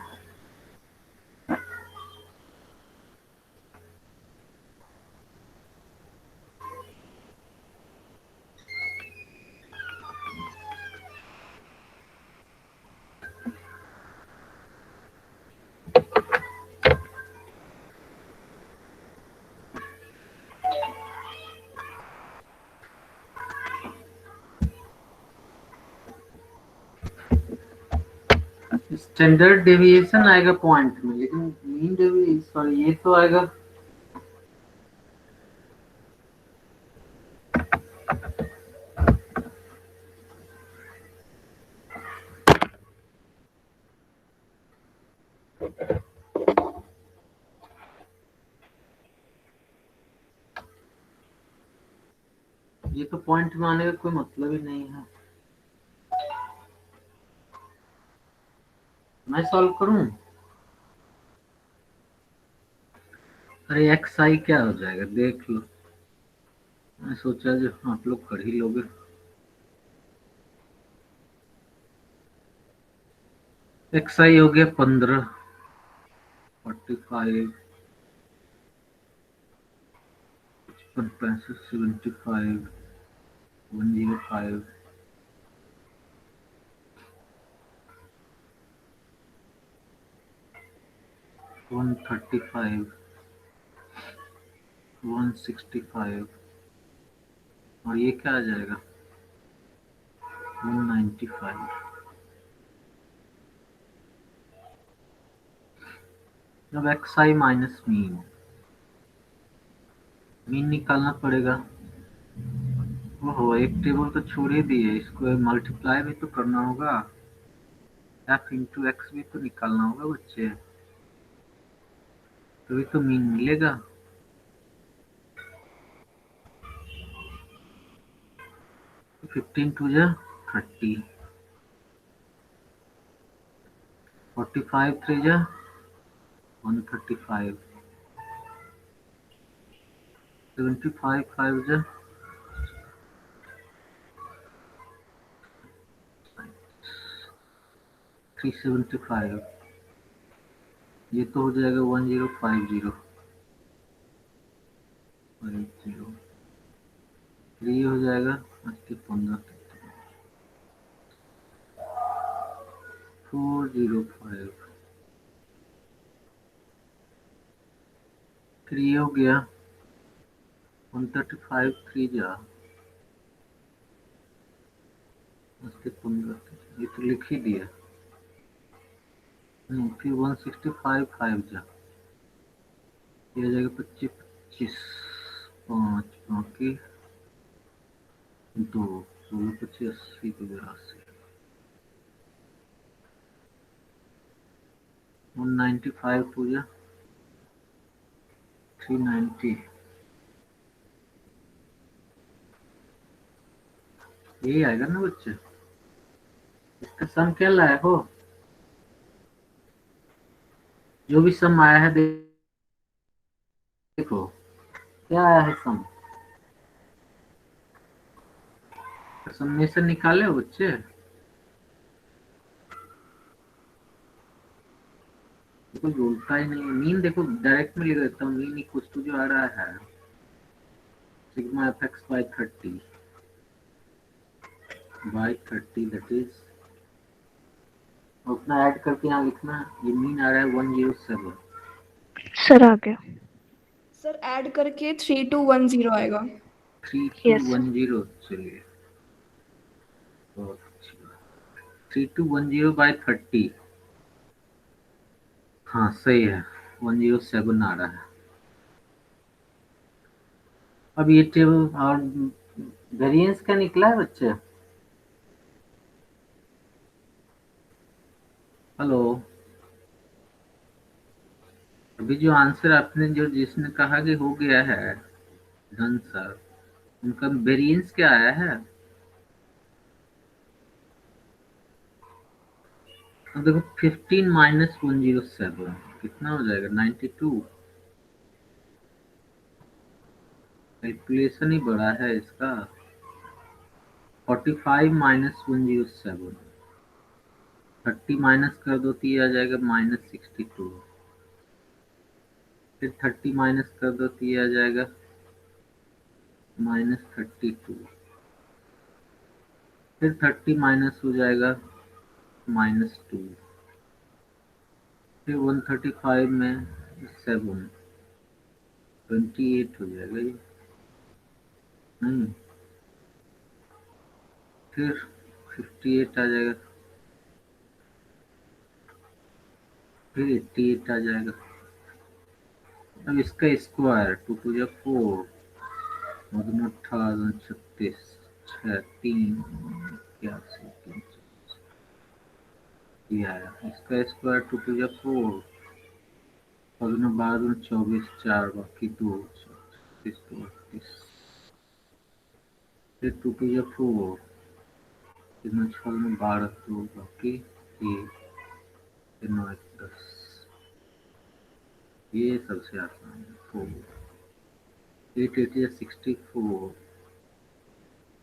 स्टैंडर्ड डेविएशन आएगा पॉइंट में, लेकिन मीन डेविएशन सॉरी ये तो आएगा। ये तो पॉइंट में आने का कोई मतलब ही नहीं है। मैं सॉल्व करूं? अरे एक्स आई क्या हो जाएगा देख लो। मैं सोचा जो आप लोग कर ही लोगे। एक्स आई हो गया 15, 45, 65, 75, 105, 135, 165 और ये क्या आ जाएगा 195। अब एक्स आई माइनस मीन निकालना पड़ेगा। ओहो, एक टेबल तो छोड़ ही दिए, इसको मल्टीप्लाई भी तो करना होगा, एफ इंटू एक्स भी तो निकालना होगा बच्चे, तभी तो मीन मिलेगा। फिफ्टीन टू जा 30, 45 थ्री जा 135, 75 फाइव जा 375, ये तो हो जाएगा 1050, 50 3 हो जाएगा 15, 405, 3 हो गया 135 3 जा 15, ये तो लिख ही दिया। फिर 165 5 जा, ये हो जाएगा 25 25, 5 बाकी 2, 16 25 80 को 82, 195 पूजा 390, यही आएगा ना बच्चे। इसका सम क्या लाया हो, जो भी सम आया है देखो क्या आया है सम, समेशन निकाले हो बच्चे। कुछ उल्टा ही नहीं, मीन देखो डायरेक्ट में लिख देता हूँ, मीन इक्वल टू जो आ रहा है sigma F x by 30 that is, अपना ऐड करके यहाँ लिखना है, ये मीन आ रहा है 107। सर आ गया। सर ऐड करके 3210 आएगा। 3210, चलिए 3210 बाई 30, हाँ सही है 107 आ रहा है। अब ये टेबल और वेरिएंस क्या निकला है बच्चे, हेलो, अभी जो आंसर आपने जो जिसने कहा कि हो गया है डन सर, उनका वेरिएंस क्या आया है। अब देखो 15 माइनस 107 कितना हो जाएगा 92, कैलकुलेशन ही बड़ा है इसका। 45 माइनस 107, 30 माइनस कर दो तो ये आ जाएगा -62, फिर 30 माइनस कर दो तो ये आ जाएगा -32, फिर 30 माइनस हो जाएगा -2, फिर 135 में 7, 28 हो जाएगा ये, नहीं फिर 58 आ जाएगा, फिर 88 आ जाएगा। अब इसका स्क्वायर 2 टू जा 4, 18 36 6 3 81 3, ये आया इसका स्क्वायर 2 टू जा 4, 12 24 4 बाकी 2 36 38, फिर 2 टू जा 4, 12 2 बाकी 1, 9 10, ये सबसे आसान है 4, 8 8 या 64,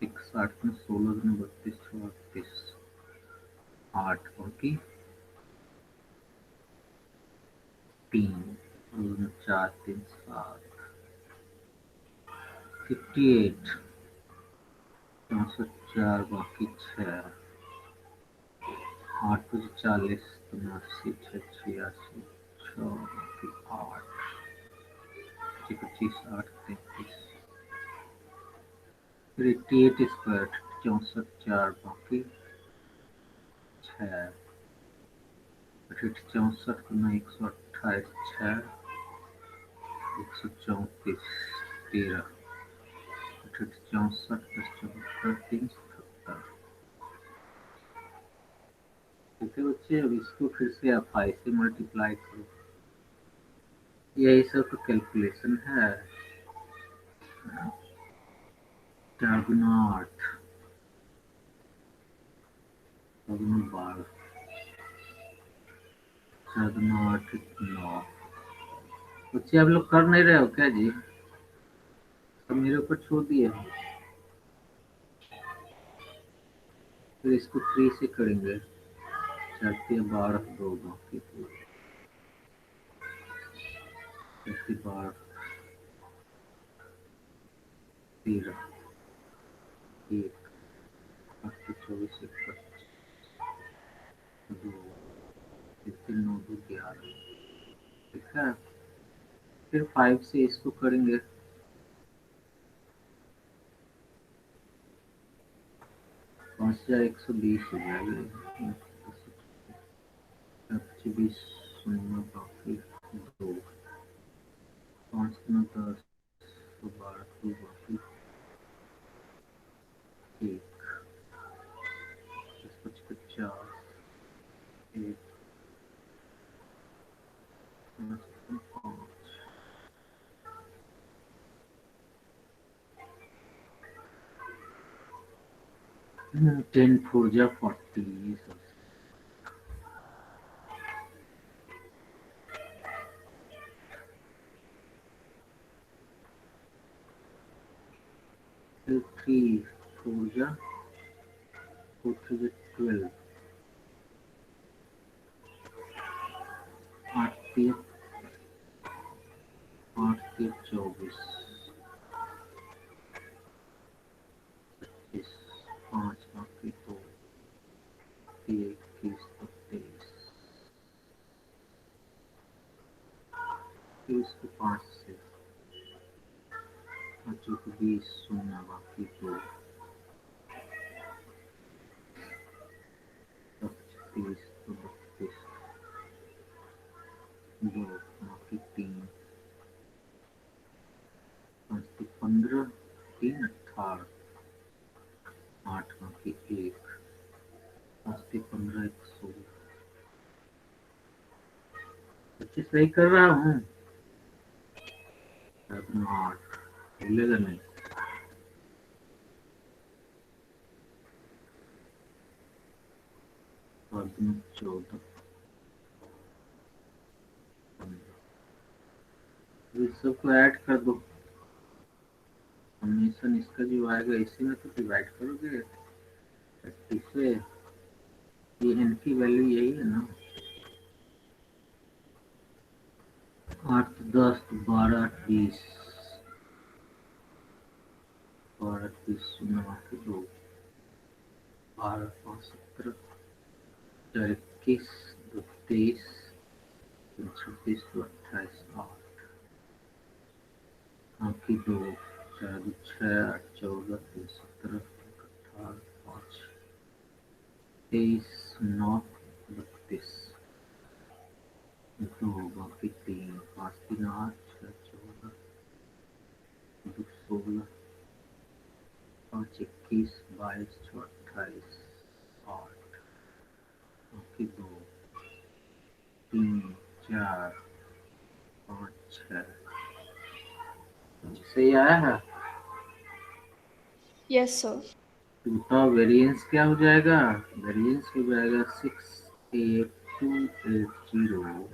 8 में 16 32 34, 8 बाकी 3, 4 3 7, 58, 4 बाकी 6, 8 40 89 6 86 6 बाकी 8 25 8 33 फिर 88 स्क्वायर 64 4 बाकी 6 64 गुना 128 6 134 13 64 प्लस 74 370। ठीक है बच्चे, अब इसको फिर से आप 5 से मल्टीप्लाई करो। यही सब तो कैलकुलेशन है। 4 गुना 8 4 गुना 12 4 गुना 8 9। बच्चे आप लोग कर नहीं रहे हो क्या जी? सब मेरे ऊपर छोड़ दिए हो। फिर इसको 3 से करेंगे। 4 के 12 2 बाकी 12 13 1 बाकी 24 21 2 3 9 2 11। ठीक है, फिर 5 से इसको करेंगे। 5120 हो जाएगा। 25 शून्य बाकी 2 5 गुना 10 तो 12 2 बाकी 1 55 1 5 10 4 जा 40। फिर 3 4 जा 4 3 जा 12 8 3 8 3 24 25 5 बाकी 2 21 23। फिर इसको 5 से 5 को 20 शून्य बाकी 2 30 32 2 बाकी 3 5 15 3 18 8 बाकी 1 5 15 1 16। बच्चे सही कर रहा हूँ। 8 मिलेगा नहीं। और 14 15। इस सबको ऐड कर दो। समेशन इसका जो आएगा इसी में तो डिवाइड करोगे 30 से। ये n की वैल्यू यही है ना। 8 10 12 20 12 20 शून्य बाकी 2 12 5 17 4 21 2 23 26 2 28 8 बाकी 2 4 2 6 8 14 3 17 18 5 23 9 32 2 बाकी 3 5 3 8 6 14 2 16 5 21 22 6 28 8 बाकी 2 3 4 5 6। सही आया है। Yes, sir. तो बताओ वेरिएंस क्या हो जाएगा? वेरिएंस हो जाएगा 68280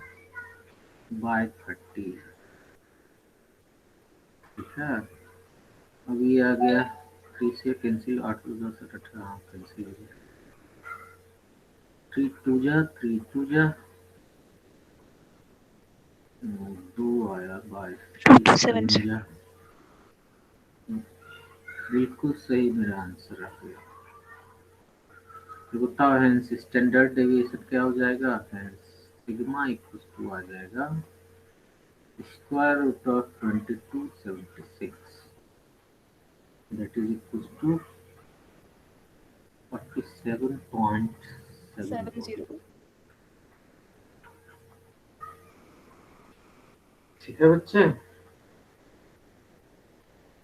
बाय 30। ठीक है, अब ये आ गया 3 से कैंसिल 8 2 10 18 कैंसिल हो गया। 3 2 जा 3 2 जा 2 आया बाय 7 से। जा। बिल्कुल सही मेरा आंसर आ गया। तो बताओ हेंस स्टैंडर्ड डेविएशन क्या हो जाएगा? हेंस सिग्मा इक्वल्स टू आ जाएगा square root of 2276 that is equals to 47.74। 70। ठीक है बच्चे,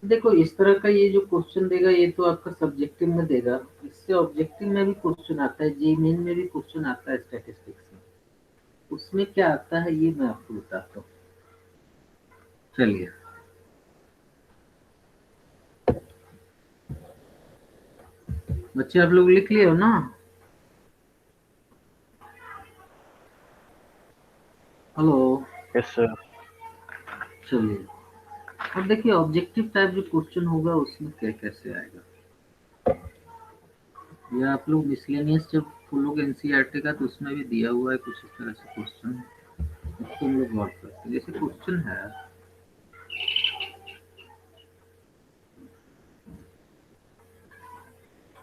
देखो इस तरह का ये जो क्वेश्चन देगा ये तो आपका सब्जेक्टिव में देगा, इससे ऑब्जेक्टिव में भी क्वेश्चन आता है, जी मेन में भी क्वेश्चन आता है स्टैटिस्टिक्स में। उसमें क्या आता है ये मैं आपको बताता हूँ। चलिए बच्चे आप लोग लिख लिए हो ना? हेलो। Yes sir. चलिए अब देखिए ऑब्जेक्टिव टाइप जो क्वेश्चन होगा उसमें क्या कैसे आएगा, ये आप लोग मिसलेनियस जब खोलोगे एनसीईआरटी का तो उसमें भी दिया हुआ है कुछ इस तरह से क्वेश्चन, उसको हम लोग गौर करते हैं। जैसे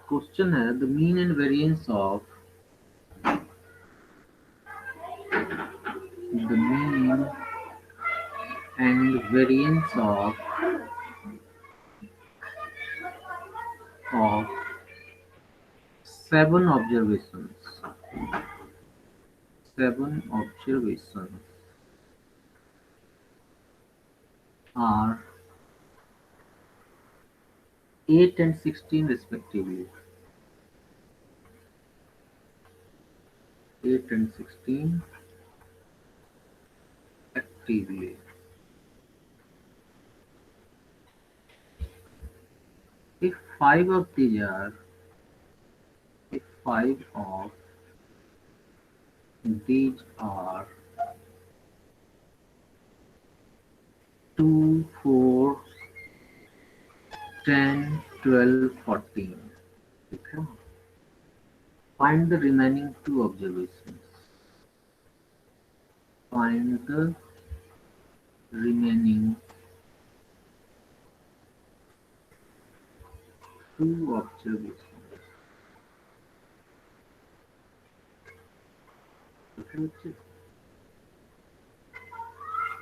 क्वेश्चन है the mean and variance of the mean and variance of 7 observations. 7 observations are 8 and 16 respectively. 8 and 16 actively. If 5 of these are, if 5 of these are 2, 4, 10, 12, 14. Okay. Find the remaining 2 observations. Find the remaining 2 observations. Okay.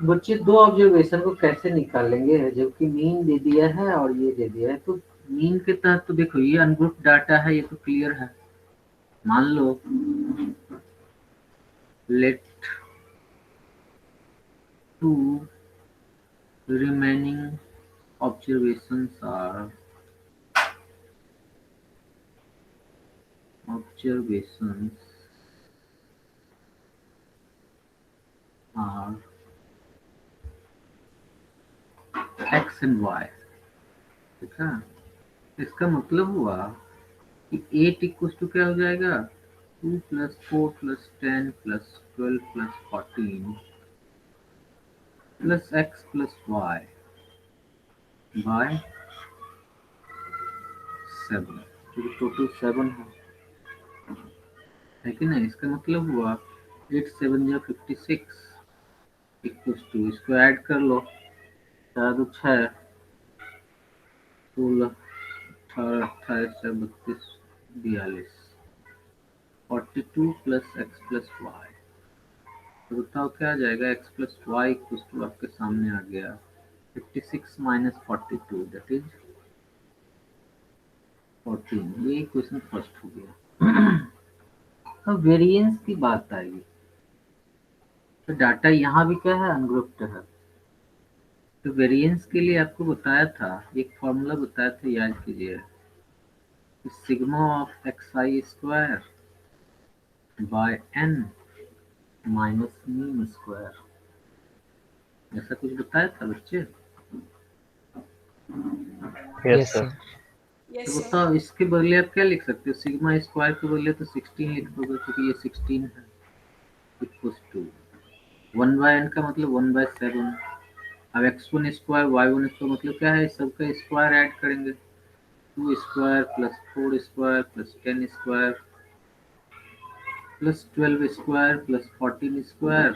बच्चे दो observation को कैसे निकालेंगे जबकि mean they दिया है और ये दे दिया है, तो मीन के तहत तो देखो ये अनग्रुप डाटा है, ये तो क्लियर है। मान लो late 2 remaining observations are x and y। ठीक है, इसका मतलब हुआ कि 8 इक्वल्स टू क्या हो जाएगा 2 + 4 + 10 + 12 + 14 + x + y by 7, तो टोटल 7 है कि नहीं। इसका मतलब हुआ 8 7 या 56 इक्वल्स टू, इसको ऐड कर लो, 4 2 6 16 18 28 32 42 42 + x + y, तो बताओ क्या आ जाएगा x + y इक्वल्स टू आपके सामने आ गया 56 - 42 दैट इज 14। ये क्वेश्चन फर्स्ट हो गया। अब वेरिएंस की बात आई, तो डाटा यहाँ भी क्या है अनग्रुप्ड है, तो वेरिएंस के लिए आपको बताया था, एक फॉर्मूला बताया था, याद कीजिए, sigma of xi² by n minus mean square, ऐसा कुछ बताया था बच्चे। Yes sir. Yes, तो sir. बताओ इसके बदले आप क्या लिख सकते हो, सिग्मा स्क्वायर के बदले तो 16 लिख दोगे क्योंकि ये 16 है, इक्वल्स टू 1/n का मतलब 1/7। अब x1 स्क्वायर y1 स्क्वायर मतलब क्या है, सबका स्क्वायर ऐड करेंगे, 2 square + 4 square + 10 square + 12 square + 14 square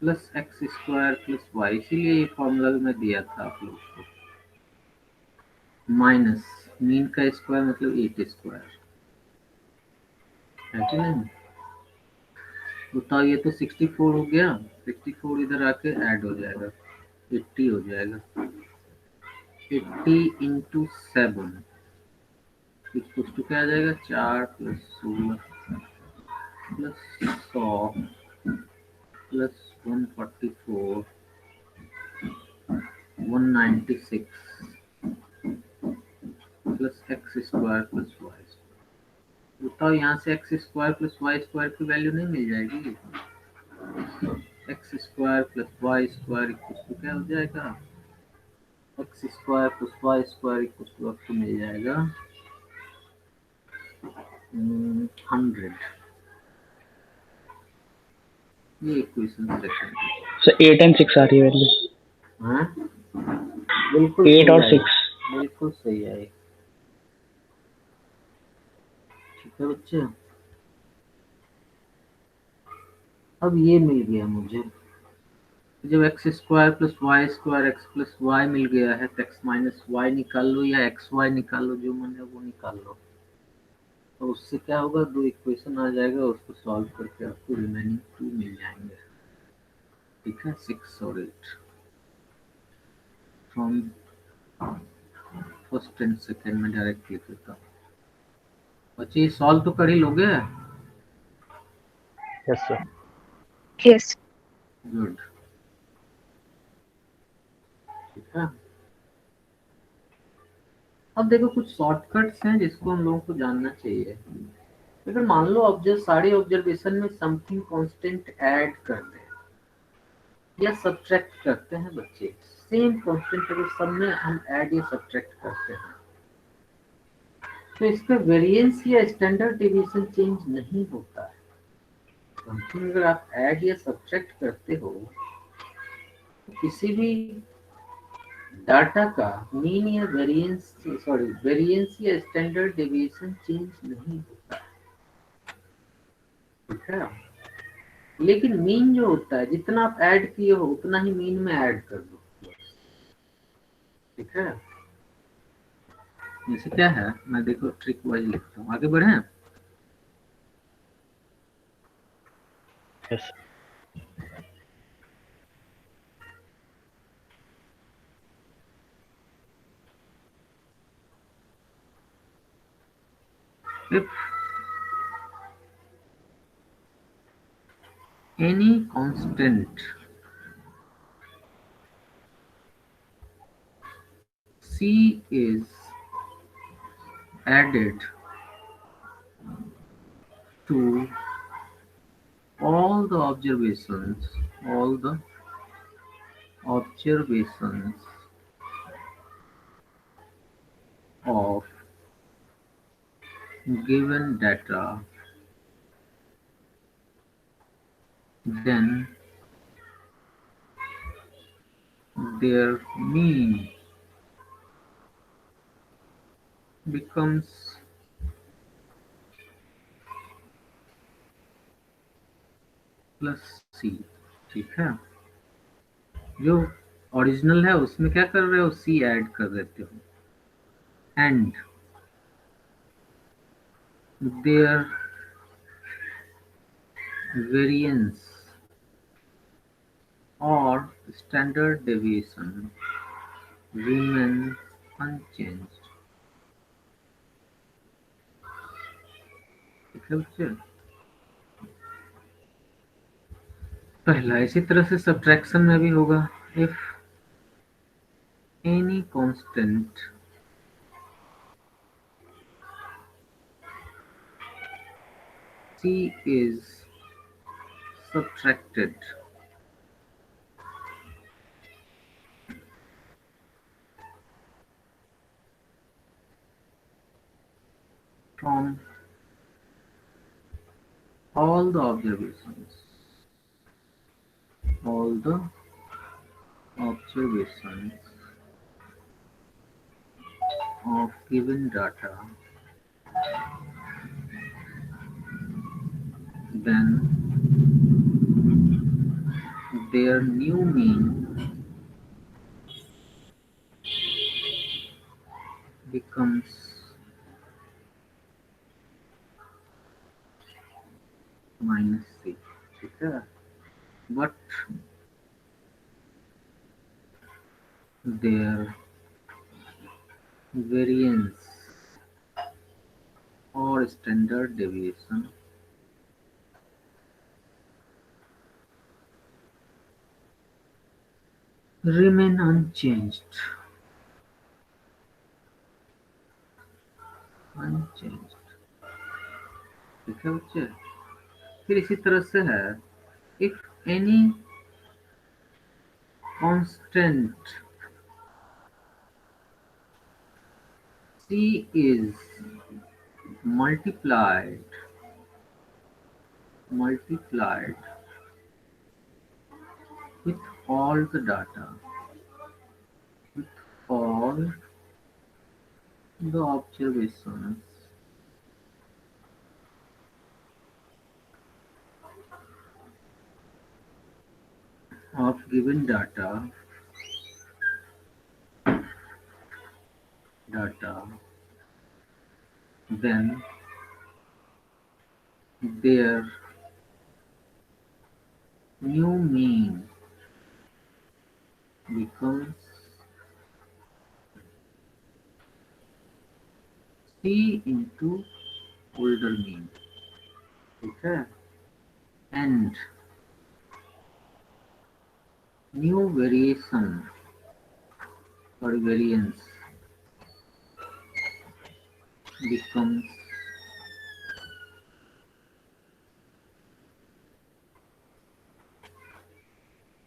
+ x square + y, इसीलिए ये फॉर्मूला भी मैं दिया था आप लोग को, माइनस मीन का स्क्वायर मतलब 8 स्क्वायर, है कि नहीं। बताओ, ये तो 64 हो गया, 64 इधर आके ऐड हो जाएगा, 80 हो जाएगा। 80 इंटू 7 कुछ तो क्या आ जाएगा, 4 plus 16 plus 100 plus 144 196 plus x square plus y. बताओ, यहाँ से x square plus Y square की वैल्यू नहीं मिल जाएगी? X square plus Y square equal to क्या हो जाएगा, x square plus Y square equal to आपको मिल जाएगा 100। ये इक्वेशन सेकंड सर 8 एंड 6 आ रही है वैल्यू। हाँ, बिल्कुल 8 सही और आई, 6। बिल्कुल सही आई। ठीक है बच्चे, अब ये मिल गया मुझे। जब X square plus Y square X plus Y मिल गया है, तो एक्स माइनस वाई निकाल लो या एक्स वाई निकाल लो, जो मन है वो निकाल लो। तो उससे क्या होगा, दो इक्वेशन आ जाएगा, उसको सॉल्व करके आपको रिमेनिंग 2 मिल जाएंगे। ठीक है, 6 और 8 फ्रॉम फर्स्ट एंड सेकेंड में डायरेक्ट लिख देता हूँ। बच्चे सॉल्व तो कर ही लोगे? Yes sir. Yes. गुड। ठीक है, अब देखो कुछ शॉर्टकट्स हैं जिसको हम लोगों को जानना चाहिए। अगर मान लो ऑब्जर्व सारे ऑब्जर्वेशन में समथिंग कांस्टेंट ऐड कर दें या सब्ट्रैक्ट करते हैं बच्चे, सेम कांस्टेंट अगर सब में हम ऐड या सब्ट्रैक्ट करते हैं, तो इसका वेरिएंस या स्टैंडर्ड डेविएशन चेंज नहीं होता है। समथिंग अगर आप ऐड या सब्ट्रैक्ट करते हो, तो किसी भी डाटा का मीन या वेरिएंस या स्टैंडर्ड डेविएशन चेंज नहीं होता है। ठीक है, लेकिन मीन जो होता है, जितना आप ऐड किए हो उतना ही मीन में ऐड कर दो। ठीक है, जैसे क्या है, मैं देखो ट्रिक वाइज लिखता हूँ, आगे बढ़े। Yes If any constant C is added to all the observations of given data, then their mean becomes plus C। ठीक है, जो ओरिजिनल है उसमें क्या कर रहे हो, C ऐड कर देते हो, and their variance or standard deviation remains unchanged। ठीक है बच्चे, पहला इसी तरह से सब्ट्रैक्शन में भी होगा। If any constant C is subtracted from all the observations of given data, then their new mean becomes minus C। ठीक है, but their variance or standard deviation remain unchanged. ठीक है बच्चे। फिर इसी तरह से है, if any constant c is multiplied with all the data, with all the observations of given data, then their new mean becomes c into older mean, ठीक है, and new variation or variance becomes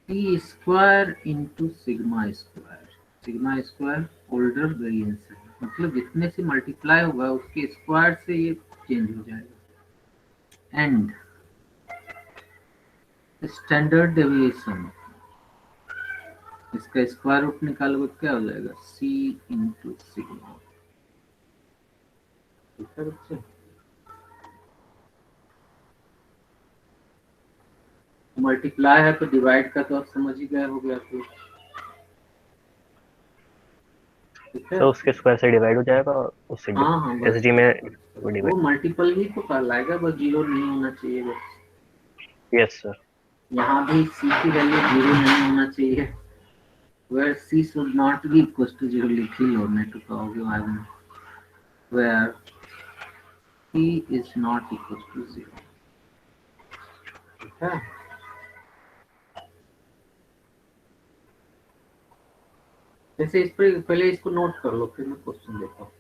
t square into sigma square older variance है, मतलब जितने से multiply होगा उसके square से ये चेंज हो जाएगा, एंड स्टैंडर्ड डेविएशन, इसका स्क्वायर रूट निकालोगे क्या हो जाएगा, c इंटू सिग्मा। ठीक है बच्चे, मल्टीप्लाई है तो डिवाइड का तो आप समझ ही गए हो गया तो, ठीक है, तो उसके स्क्वायर से डिवाइड हो जाएगा और उससे हाँ बस एसजी में वो वो डिवाइड। मल्टीपल ही तो कहलाएगा, बस जीरो नहीं होना चाहिए बस। Yes sir. यहाँ भी c की वैल्यू जीरो नहीं होना चाहिए, where c should not be equal to zero लिख ही लो, नहीं तो कहोगे बाद में where c is not equal to zero। ठीक है, जैसे इस पर पहले इसको नोट कर लो, फिर मैं क्वेश्चन देता हूँ।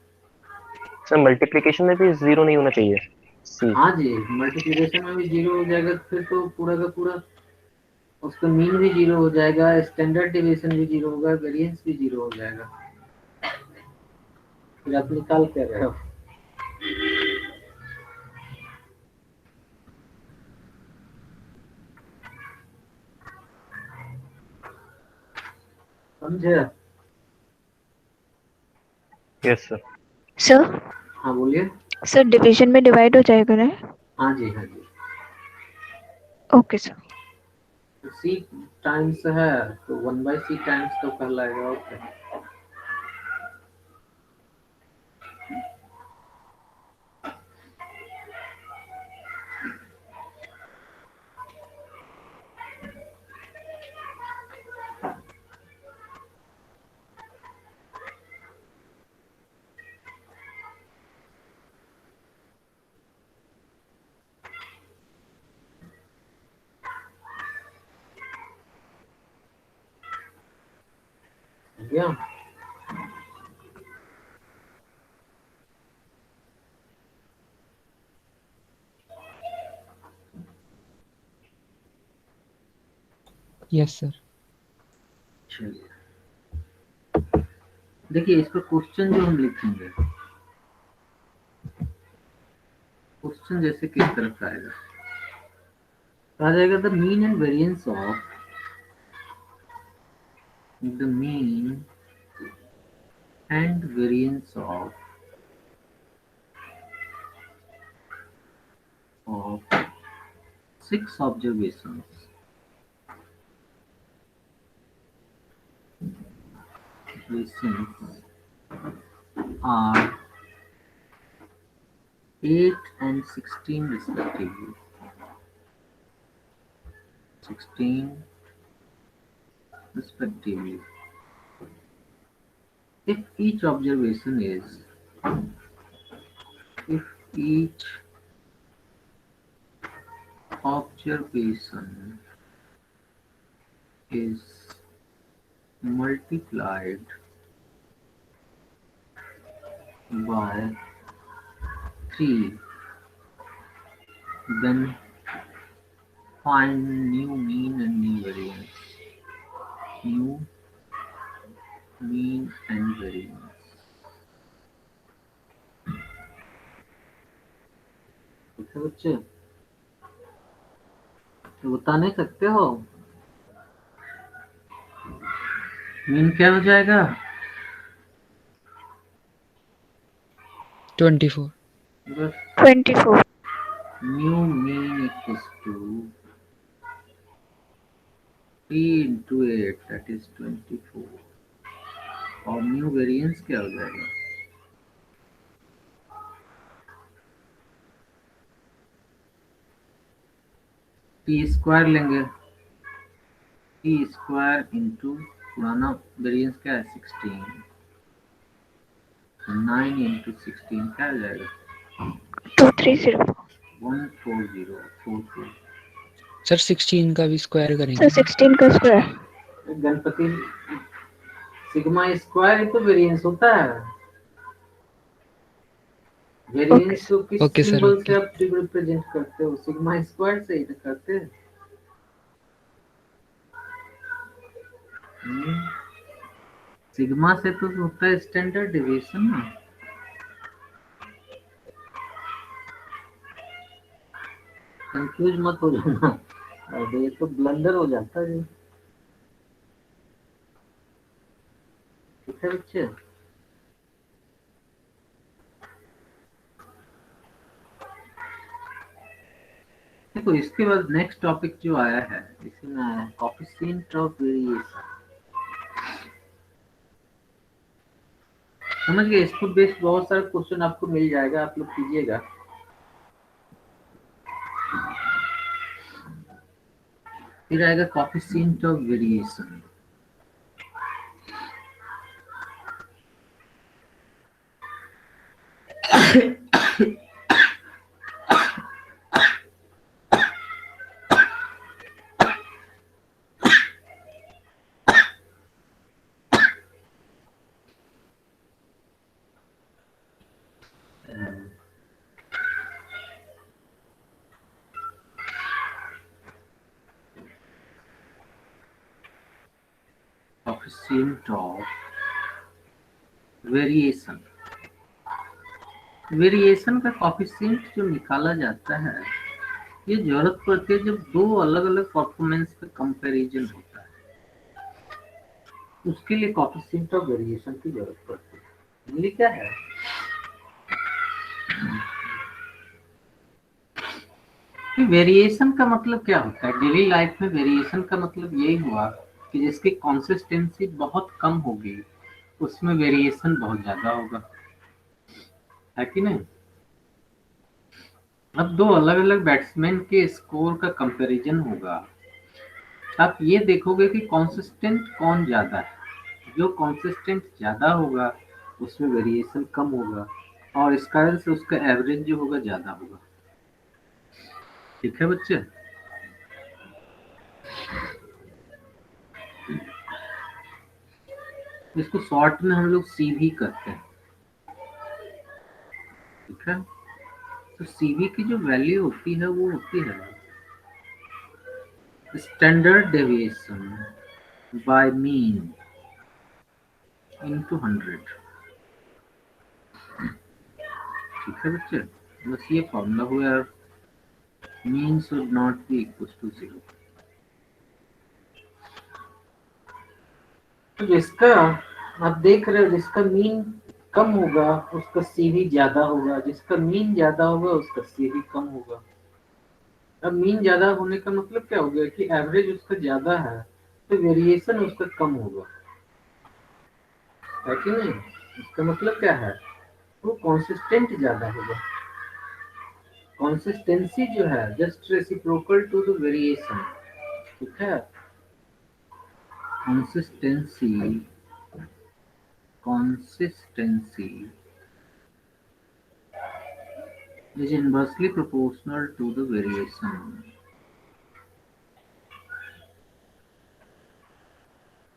सर मल्टीप्लिकेशन में भी जीरो नहीं होना चाहिए सी। हाँ जी, मल्टीप्लिकेशन में भी जीरो हो जाएगा, फिर तो पूरा का पूरा उसका मीन भी जीरो हो जाएगा, स्टैंडर्ड डेविएशन भी जीरो होगा, वेरिएंस भी जीरो हो जाएगा, फिर आप निकाल क्या रहे हो। समझे? Yes sir. सर हाँ बोलिए। सर डिवीजन में डिवाइड हो जाएगा ना? हाँ जी हाँ जी, ओके सर। तो c टाइम्स है तो 1/c टाइम्स तो कहलाएगा, ओके। गया? Yes sir. चलिए देखिए, इस पर क्वेश्चन जो हम लिखेंगे, क्वेश्चन जैसे किस तरह का आएगा, आ जाएगा the mean and variance of the mean and variance of 6 observations are 8 and 16 respectively, 16 respectively. If each observation is multiplied by 3, then find new mean and new variance. New mean and variance. ठीक है बच्चे, तो बता नहीं सकते हो mean क्या हो जाएगा? 24. बस 24. New mean equals to P into 8 that is 24 और न्यू वेरिएंस क्या हो जाएगा? P स्क्वायर लेंगे, P स्क्वायर इंटू पुराना वेरिएंस क्या है 16, 9 इंटू 16 क्या हो जाएगा? 230. 14044। सर 16 का भी स्क्वायर So करेंगे 16 का स्क्वायर. गणपति सिग्मा स्क्वायर ही तो वेरिएंस होता है। वेरिएंस को किस Okay, sir, सिंबल okay. से आप रिप्रेजेंट करते हो? सिग्मा स्क्वायर से ही तो करते हैं। सिग्मा से तो होता है स्टैंडर्ड डेविएशन ना। कंफ्यूज मत हो जाना, अरे ये तो ब्लंडर हो जाता है। ठीक है बच्चे, देखो इसके बाद नेक्स्ट टॉपिक जो आया है इसमें आया है कोएफिशिएंट ऑफ वेरिएशन। समझ गए? इसको बेस्ड बहुत सारे क्वेश्चन आपको मिल जाएगा, आप लोग कीजिएगा। फिर आएगा coefficient of variation. Coefficient of variation. Variation का कोएफिशिएंट जो निकाला जाता है ये जरूरत पड़ती है जब दो अलग अलग परफॉर्मेंस का कंपैरिजन होता है, उसके लिए कोएफिशिएंट ऑफ वेरिएशन की जरूरत पड़ती है। ये क्या है? वेरिएशन का मतलब क्या होता है? डेली लाइफ में वेरिएशन का मतलब यही हुआ कि जिसकी कंसिस्टेंसी बहुत कम होगी उसमें वेरिएशन बहुत ज्यादा होगा, है कि नहीं? अब दो अलग अलग बैट्समैन के स्कोर का कंपैरिजन होगा, आप ये देखोगे कि कंसिस्टेंट कौन ज्यादा है। जो कंसिस्टेंट ज्यादा होगा उसमें वेरिएशन कम होगा और इस कारण से उसका एवरेज जो होगा ज्यादा होगा। ठीक है बच्चे, इसको शॉर्ट में हम लोग CV करते हैं। ठीक है, तो CV की जो वैल्यू होती है वो होती है standard deviation by mean into 100। ठीक है बच्चे, बस ये फॉर्मूला हुआ, mean should not be equal to 0। तो जिसका आप देख रहे हो जिसका मीन कम होगा उसका CV ज्यादा होगा, जिसका मीन ज्यादा होगा उसका CV कम होगा। अब मीन ज्यादा होने का मतलब क्या हो गया कि एवरेज उसका ज्यादा है तो वेरिएशन उसका कम होगा, है कि नहीं? इसका मतलब क्या है? वो कंसिस्टेंट ज्यादा होगा। कंसिस्टेंसी जो है just reciprocal to the variation. ठीक है। consistency is inversely proportional to the variation।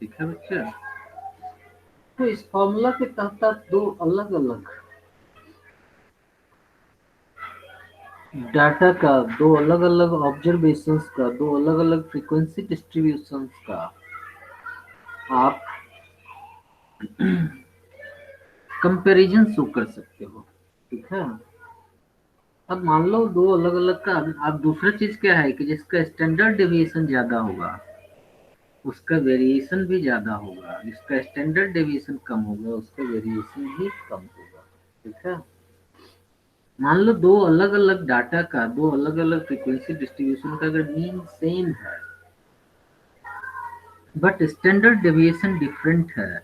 ठीक है बच्चे। तो इस फॉर्मूला के तहत आप दो अलग अलग डाटा का, दो अलग अलग ऑब्जर्वेशंस का, दो अलग अलग फ्रीक्वेंसी डिस्ट्रीब्यूशंस का आप कंपैरिजन शो कर सकते हो। ठीक है। अब मान लो दो अलग अलग का, अब दूसरा चीज क्या है कि जिसका स्टैंडर्ड डेविएशन ज्यादा होगा उसका वेरिएशन भी ज्यादा होगा, जिसका स्टैंडर्ड डेविएशन कम होगा उसका वेरिएशन भी कम होगा। ठीक है। मान लो दो अलग अलग डाटा का, दो अलग अलग फ्रीक्वेंसी डिस्ट्रीब्यूशन का अगर मीन सेम है बट स्टैंडर्ड डेविएशन डिफरेंट है,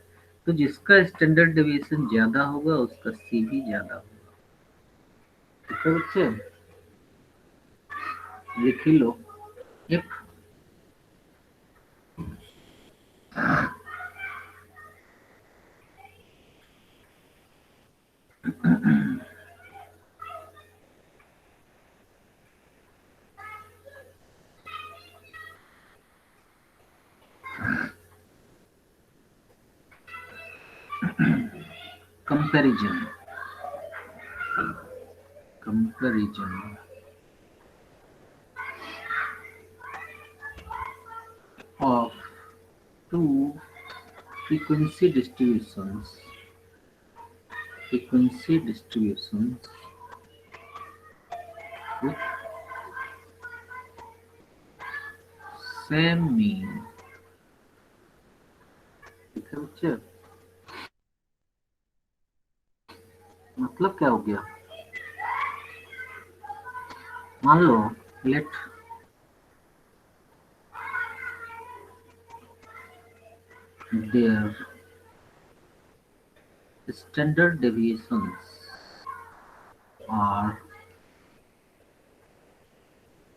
तो जिसका स्टैंडर्ड डेविएशन ज्यादा होगा उसका सी भी ज्यादा होगा। ठीक है बच्चे, लिख ही लो। If comparison of two frequency distributions with same mean। ठीक है बच्चे, मतलब क्या हो गया? मान लो late their standard deviations are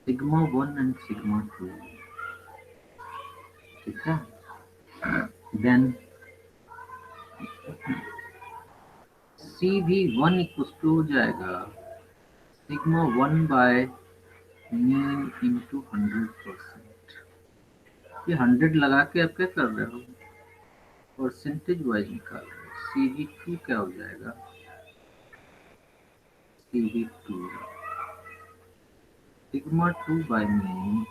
sigma 1 and sigma 2। ठीक है। देन सी भी 1 इक्वल टू हो जाएगा सिग्मा 1 बाय मीन इंटू 100%। ये 100 लगा के आप क्या कर रहे हो? परसेंटेज वाइज निकाल रहे हो। सी भी 2 क्या हो जाएगा? सी भी 2 सिग्मा 2 बाय मीन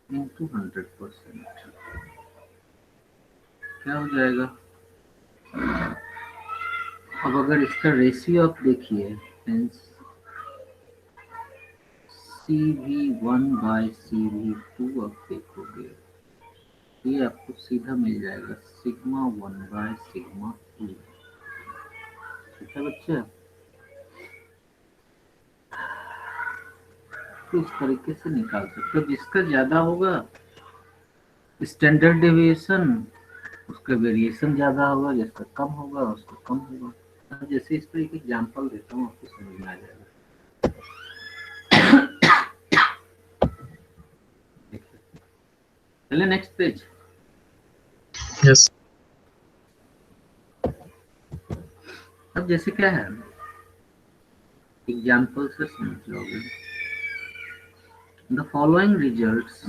इंटू 100%। क्या हो जाएगा? अब अगर इसका रेशियो आप देखिए, सी वी 1 बाय सी वी 2 आप देखोगे, ये आपको सीधा मिल जाएगा सिग्मा 1 बाय सिग्मा 2। ठीक है बच्चे, तो इस तरीके से निकाल सकते हो। जिसका ज्यादा होगा स्टैंडर्ड डेविएशन, उसका वेरिएशन ज्यादा होगा, जिसका कम होगा उसका कम होगा। जैसे इस पर एक एग्जांपल देता हूँ, आपको समझ में आ जाएगा। चलिए नेक्स्ट पेज। यस अब जैसे क्या है, एग्जांपल से समझ लोगे। द फॉलोइंग रिजल्ट्स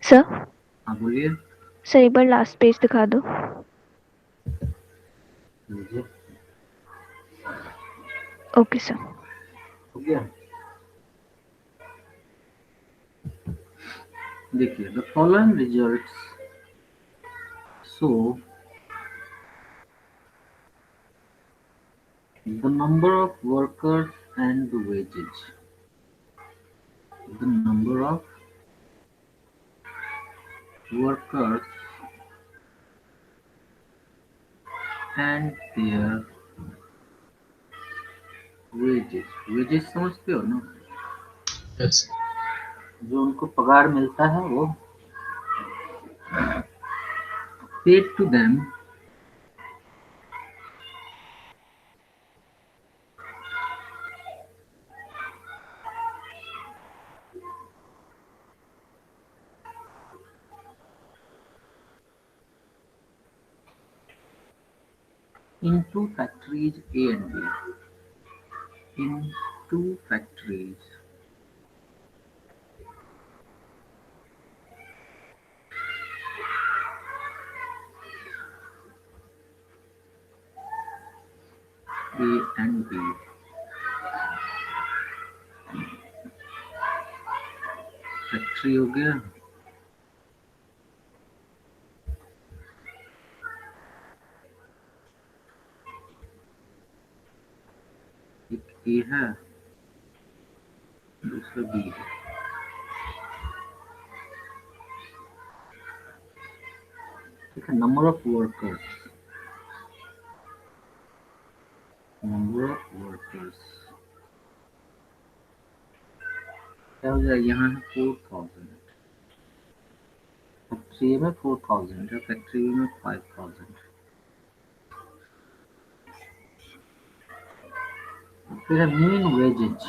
सर हाँ बोलिए। सर एक बार लास्ट पेज दिखा दो। लीजिए, ओके सर। हो गया। देखिए, the following results show the number of workers and the wages। The number of workers and their wages। wages समझते हो ना? यस जो उनको पगार मिलता है वो। paid to them into factories A and B. Into factories. A and B. Factory हो गया, एक ए है, दूसरा बी है। ठीक है, नंबर ऑफ वर्कर्स, क्या हो जाएगा, यहाँ है 4000, फैक्ट्री में 4000 है, फैक्ट्री में 5000। फिर है मीन वेजेज,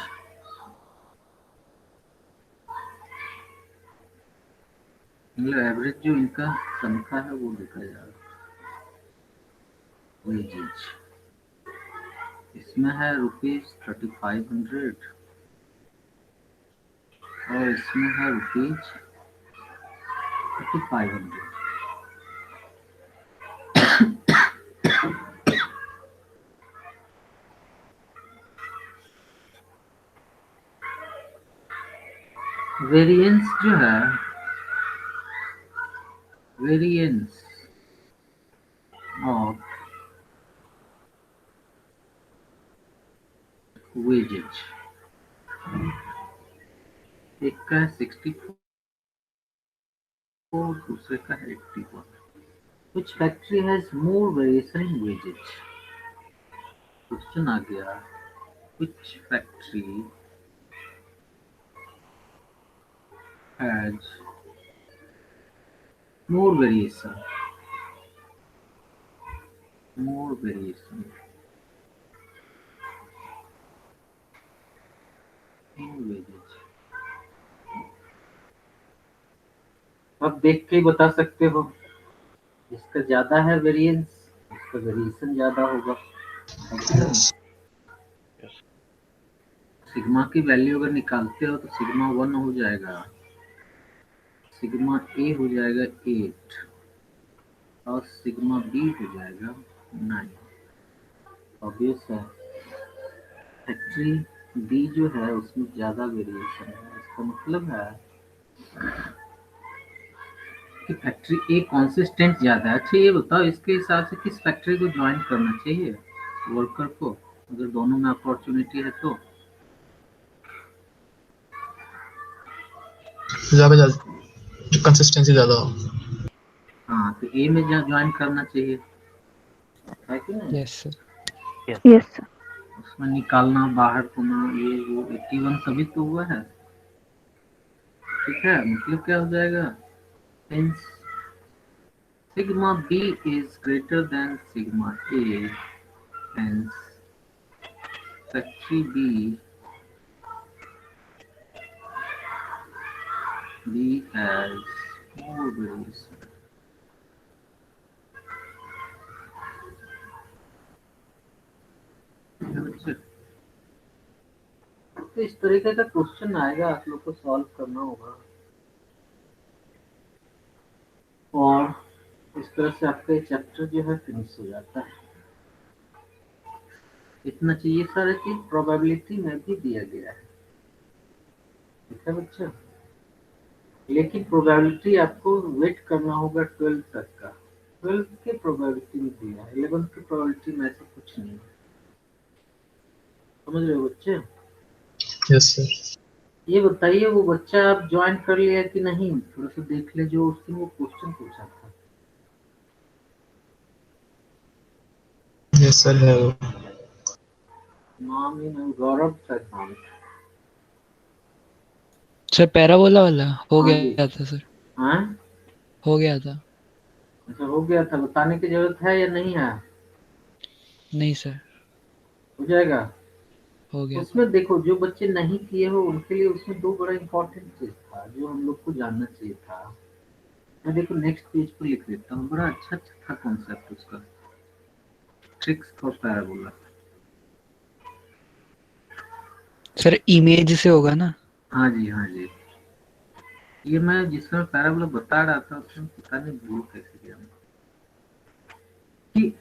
मतलब एवरेज जो इनका तनख्वाह है वो देखा जा रहा है। वेजेज इसमें है ₹3500 और इसमें है ₹3500। वेरिएंस जो है, वेरिएंस ऑफ वेजेज, एक का है 64, दूसरे का है 81। Which factory has more variation in wages? Question आ गया, which factory has more variation, more variation in wages? अब देख के ही बता सकते हो, जिसका ज्यादा है वेरिएंस उसका वेरिएशन ज्यादा होगा। सिग्मा की वैल्यू अगर निकालते हो तो सिग्मा 1 हो जाएगा, सिग्मा ए हो जाएगा 8 और सिग्मा बी हो जाएगा 9। ऑब्वियस है, फैक्ट्री बी जो है उसमें ज्यादा वेरिएशन है, इसका मतलब है कि फैक्ट्री ए कॉन्सिस्टेंट ज्यादा है। अच्छा ये बताओ, इसके हिसाब से किस फैक्ट्री को ज्वाइन करना चाहिए वर्कर को, अगर दोनों में अपॉर्चुनिटी है तो? ज्यादा कंसिस्टेंसी ज्यादा हो। हाँ, तो ए में ज्वाइन करना चाहिए, है कि नहीं? Yes sir. Yes sir. उसमें निकालना, बाहर होना, ये वो 81 तभी तो हुआ है। ठीक है, मतलब क्या हो जाएगा, hence sigma b is greater than sigma a, hence factory b has more variation। तो इस तरीके का क्वेश्चन आएगा, आप लोग को सॉल्व करना होगा और इस तरह से आपका चैप्टर जो है फिनिश हो जाता है। इतना चाहिए सारा चीज प्रोबेबिलिटी में भी दिया गया है, ठीक है बच्चा। लेकिन प्रोबेबिलिटी आपको वेट करना होगा 12 तक का, 12 के प्रोबेबिलिटी में दिया है, 11 की प्रोबेबिलिटी में ऐसा कुछ नहीं है, समझ रहे हो बच्चे? Yes sir. ये बताइए, वो बच्चा आप ज्वाइन कर लिया कि नहीं, थोड़ा सा देख ले, जो उसने वो क्वेश्चन पूछा था। यस सर है वो। नाम ही नहीं, गौरव सर नाम। सर पैराबोला वाला हो हाँ जी। गया था सर, हाँ हो गया था। अच्छा, हो गया था, बताने की जरूरत है या नहीं है? नहीं सर, हो जाएगा। हो गया था। उसमें देखो, जो बच्चे नहीं किए हो उनके लिए उसमें दो बड़ा इम्पोर्टेंट चीज था जो हम लोग को जानना चाहिए था। मैं देखो नेक्स्ट पेज पर लिख देता हूँ, बड़ा अच्छा अच्छा था कॉन्सेप्ट उसका। Directrix for parabola. Sir image से होगा ना? हाँ जी, हाँ जी। ये मैं जिस समय पैराबोला बता रहा था उसमें पता नहीं भूल कैसे गया मैं कि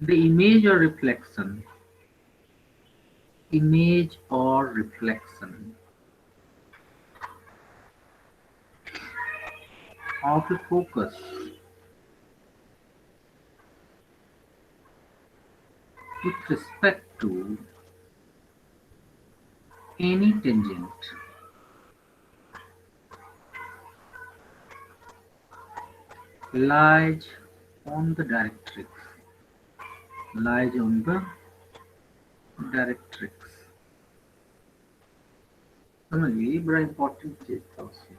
the image or reflection of a focus with respect to any tangent lies on the directrix। समझिए, ये बड़ा इंपॉर्टेंट चीज था उसमें।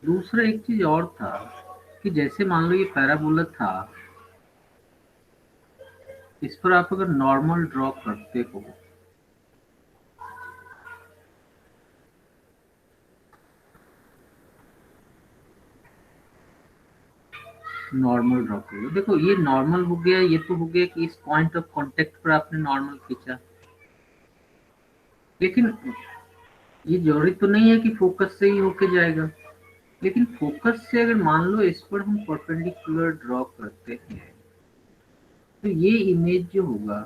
दूसरा एक चीज और था कि जैसे मान लो ये पैराबोला था, इस पर आप अगर नॉर्मल ड्रॉ करते हो, नॉर्मल ड्रॉ करो, देखो ये नॉर्मल हो गया, ये तो हो गया कि इस पॉइंट ऑफ कांटेक्ट पर आपने नॉर्मल खींचा, लेकिन ये जरूरी तो नहीं है कि फोकस से ही होके जाएगा। लेकिन फोकस से अगर मान लो इस पर हम परपेंडिकुलर ड्रॉ करते हैं तो ये इमेज जो होगा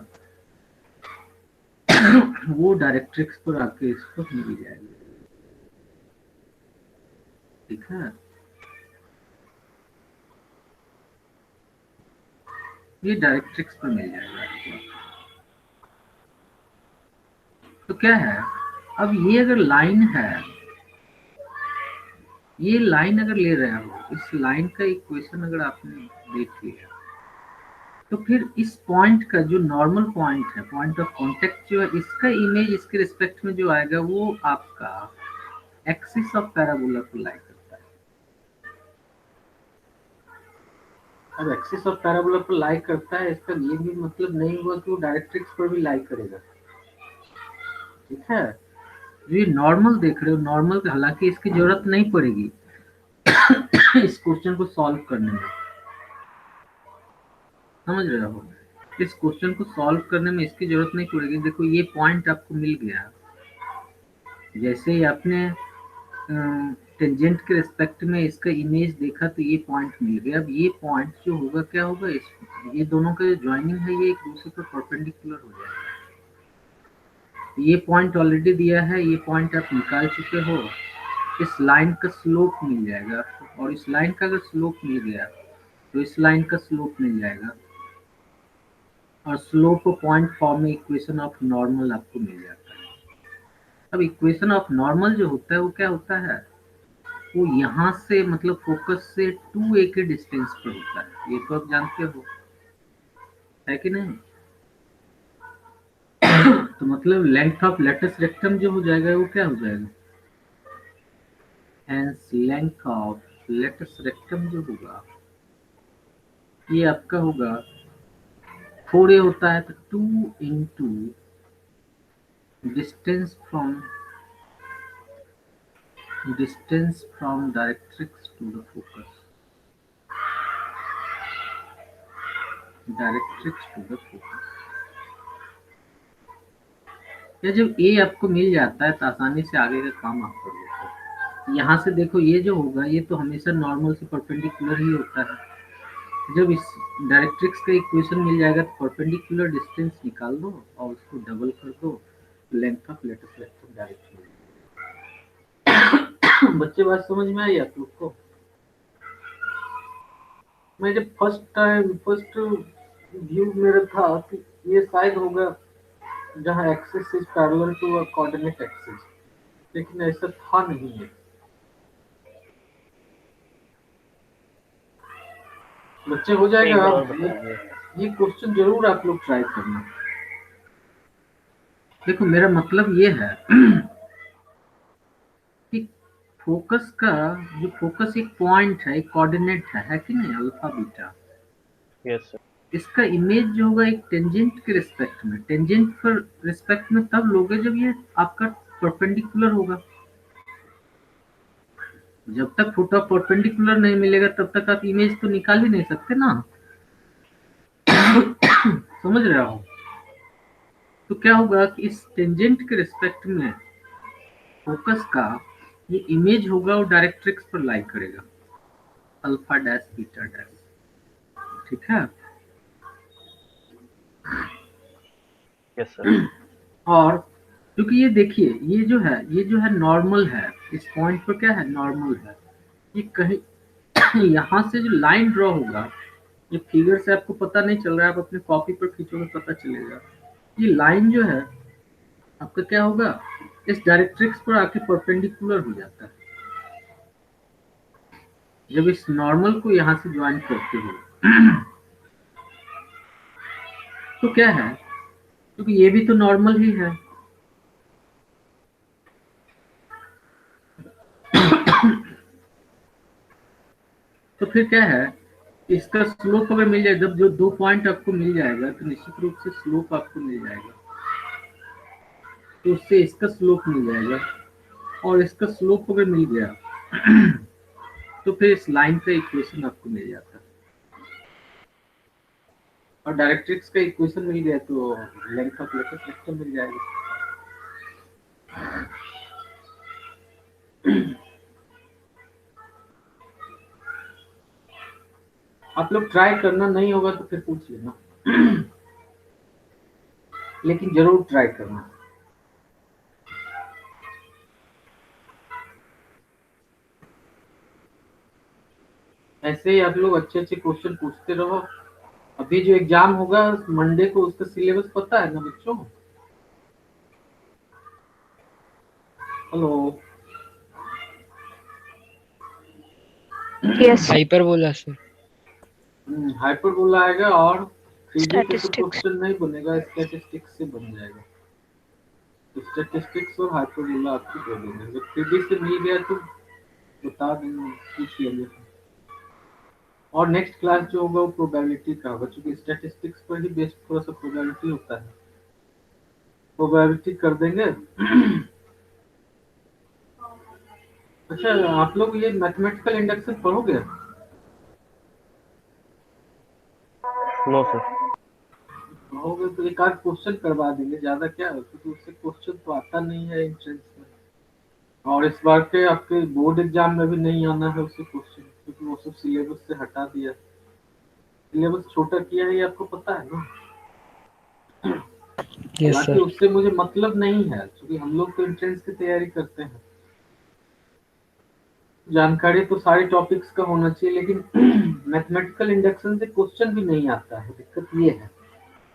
वो डायरेक्ट्रिक्स पर आके इसको मिल जाएगा। ठीक है, ये डायरेक्ट्रिक्स पर मिल जाएगा आपको। तो क्या है, अब ये अगर लाइन है, ये लाइन अगर ले रहे हो, इस लाइन का इक्वेशन अगर आपने देख लिया तो फिर इस पॉइंट का जो नॉर्मल पॉइंट है, पॉइंट ऑफ कांटेक्ट जो है, इसका इमेज इसके रिस्पेक्ट में जो आएगा वो आपका एक्सिस ऑफ पैराबोला को लाई करता है। अब एक्सिस ऑफ पैराबोला पर लाई करता है, इसका ये भी मतलब नहीं हुआ कि वो डायरेक्ट्रिक्स पर भी लाई करेगा। ठीक है, जो ये नॉर्मल देख रहे हो, नॉर्मल हालांकि इसकी जरूरत नहीं पड़ेगी इस क्वेश्चन को सॉल्व करने में, समझ रहे हो, इस क्वेश्चन को सॉल्व करने में इसकी जरूरत नहीं पड़ेगी। देखो ये पॉइंट आपको मिल गया, जैसे ही आपने टेंजेंट के रिस्पेक्ट में इसका इमेज देखा तो ये पॉइंट मिल गया। अब ये पॉइंट जो होगा क्या होगा, ये दोनों का जो ज्वाइनिंग है ये एक दूसरे पर परपेंडिकुलर हो जाएगा। ये पॉइंट ऑलरेडी दिया है, ये पॉइंट आप निकाल चुके हो, इस लाइन का स्लोप मिल जाएगा आपको, और इस लाइन का अगर स्लोप मिल गया तो इस लाइन का स्लोप मिल जाएगा, और स्लोप पॉइंट फॉर्म में इक्वेशन ऑफ नॉर्मल आपको मिल जाता है। अब इक्वेशन ऑफ नॉर्मल जो होता है वो क्या होता है, वो यहाँ से मतलब फोकस से 2a के डिस्टेंस पर होता है, ये तो आप जानते हो, है कि नहीं। तो मतलब लेंथ ऑफ लेटस रेक्टम जो हो जाएगा वो क्या हो जाएगा, hence length of latus rectum जो होगा ये आपका होगा 4a होता है तो 2 into distance from directrix to the focus, directrix to the focus. या जब a आपको मिल जाता है तो आसानी से आगे का काम आप कर लेते हो। यहाँ से देखो ये जो होगा ये तो हमेशा नॉर्मल से परपेंडिकुलर ही होता है। जब इस डायरेक्ट्रिक्स का इक्वेशन मिल जाएगा तो परपेंडिकुलर डिस्टेंस निकाल दो और उसको डबल कर दो, length of latus rectum direct मिल जाएगा। बच्चे बात समझ में आई आप लोग को। मैं जब फर्स्ट व्यू मेरा था कि ये शायद होगा जहाँ axis is parallel to a coordinate axis, लेकिन ऐसा था नहीं है। बच्चे हो जाएगा, ये क्वेश्चन जरूर आप लोग ट्राई करना। देखो मेरा मतलब ये है कि फोकस का जो फोकस एक पॉइंट है, एक कोऑर्डिनेट है कि नहीं, अल्फा बीटा। Yes sir. इसका इमेज जो होगा एक टेंजेंट के रिस्पेक्ट में, टेंजेंट पर रिस्पेक्ट में तब लोगे जब ये आपका परपेंडिकुलर होगा। जब तक फुट ऑफ परपेंडिकुलर नहीं मिलेगा तब तक आप इमेज तो निकाल ही नहीं सकते ना। समझ रहे हो? तो क्या होगा कि इस टेंजेंट के रिस्पेक्ट में फोकस का ये इमेज होगा और डायरेक्ट्रिक्स पर लाई करेगा, अल्फा डैश बीटा डैश। ठीक है। Yes sir. और क्योंकि ये देखिए ये जो है नॉर्मल है, इस पॉइंट पर क्या है, नॉर्मल है। ये कहीं यहाँ से जो लाइन ड्रॉ होगा, ये फिगर से आपको पता नहीं चल रहा है, आप अपने कॉपी पर खींचोगे पता चलेगा। ये लाइन जो है आपका क्या होगा, इस डायरेक्ट्रिक्स पर आके परपेंडिकुलर हो जाता है जब इस नॉर्मल को यहाँ से ज्वाइन करते हो। तो क्या है, क्योंकि ये भी तो नॉर्मल ही है। तो फिर क्या है, इसका स्लोप अगर मिल जाए, जब जो 2 पॉइंट आपको मिल जाएगा तो निश्चित रूप से स्लोप आपको मिल जाएगा। तो उससे इसका स्लोप मिल जाएगा, और इसका स्लोप अगर मिल गया तो फिर इस लाइन का इक्वेशन आपको मिल जाता है। और डायरेक्ट्रिक्स का इक्वेशन मिल गया तो लेंथ ऑफ लेटेस्ट वेक्टर मिल जाएगा। आप लोग ट्राई करना, नहीं होगा तो फिर पूछ लेना। लेकिन जरूर ट्राई करना। ऐसे ही आप लोग अच्छे अच्छे क्वेश्चन पूछते रहो। अभी जो एग्जाम होगा मंडे को, उसका सिलेबस पता है ना बच्चों? Hello. Yes hyperbola sir. Hyperbola आएगा, और 3D का तो स्टैटिस्टिक्स। क्वेश्चन नहीं बनेगा, स्टैटिस्टिक्स से बन जाएगा। तो स्टैटिस्टिक्स और हाइपरबोला आपको दे देंगे। जब 3D से मिल गया तो बता देंगे, पूछ लेंगे। और नेक्स्ट क्लास जो होगा वो प्रोबेबिलिटी का होगा, क्योंकि स्टैटिस्टिक्स पर ही बेस्ड थोड़ा सा प्रोबेबिलिटी होता है। प्रोबेबिलिटी कर देंगे। अच्छा, आप लोग ये मैथमेटिकल इंडक्शन पढ़ोगे? No sir. पढ़ोगे तो एक आध क्वेश्चन करवा देंगे, ज्यादा क्या है, क्योंकि उससे क्वेश्चन तो आता नहीं है एंट्रेंस में। और इस बार के आपके बोर्ड एग्जाम में भी नहीं आना है उससे क्वेश्चन, क्योंकि वो सब सिलेबस से हटा दिया। सिलेबस छोटा किया है, ये आपको पता है ना। यस हालांकि सर। उससे मुझे मतलब नहीं है, क्योंकि हम लोग तो एंट्रेंस की तैयारी करते हैं। जानकारी तो सारे टॉपिक्स का होना चाहिए, लेकिन मैथमेटिकल इंडक्शन से क्वेश्चन भी नहीं आता है, दिक्कत ये है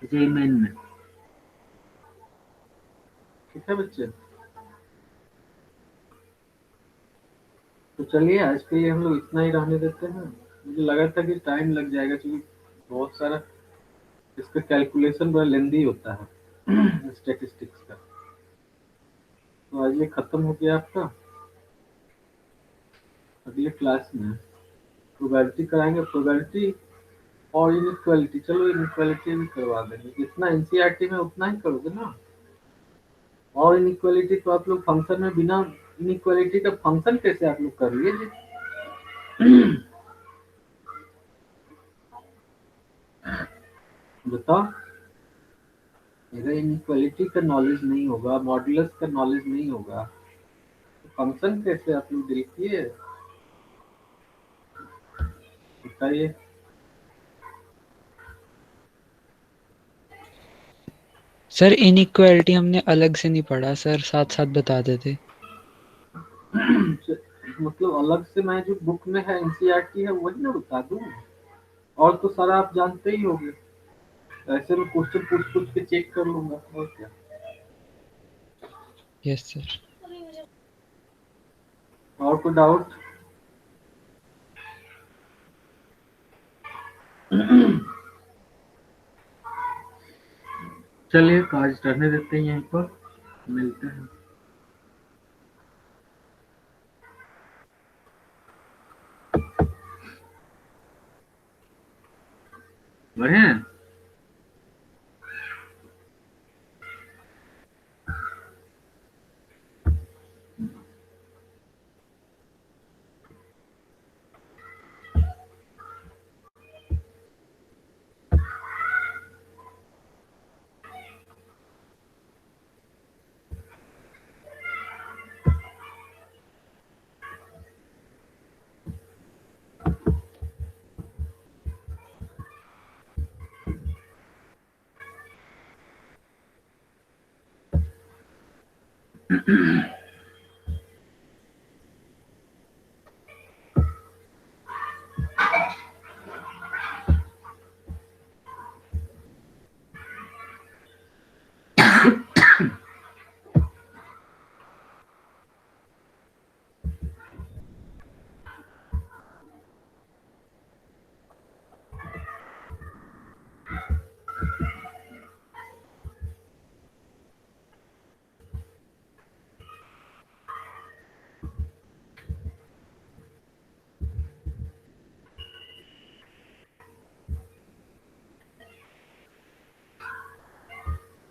जे मेन में। ठीक है बच्चे, तो चलिए आज के लिए हम लोग इतना ही रहने देते हैं। मुझे लगा था कि टाइम लग जाएगा, क्योंकि बहुत सारा इसका कैलकुलेशन बड़ा लेंदी होता है स्टैटिस्टिक्स का। तो आज ये खत्म हो गया आपका। अगले क्लास में प्रोबेबिलिटी कराएंगे, प्रोबेबिलिटी और इनइक्वालिटी। चलो इनइक्वालिटी भी करवा देंगे, जितना एनसीईआरटी में उतना ही करोगे ना। और इनइक्वालिटी तो आप लोग फंक्शन में, बिना इनइक्वालिटी का फंक्शन कैसे आप लोग कर लिए जी? बताओ। अगर इनइक्वालिटी का नॉलेज नहीं होगा, मॉडुलस का नॉलेज नहीं होगा, तो फंक्शन कैसे आप लोग डील किए, बताइए। सर इनइक्वालिटी हमने अलग से नहीं पढ़ा सर, साथ साथ बता देते। मतलब अलग से मैं जो बुक में है एनसीईआरटी है वही ना बता दूं, और तो सारा आप जानते ही होंगे। ऐसे में क्वेश्चन पूछ पूछ के चेक कर लूंगा, और क्या। Yes sir. और कोई डाउट? चलिए आज रहने देते हैं यहीं पर, मिलते हैं। बढ़िया।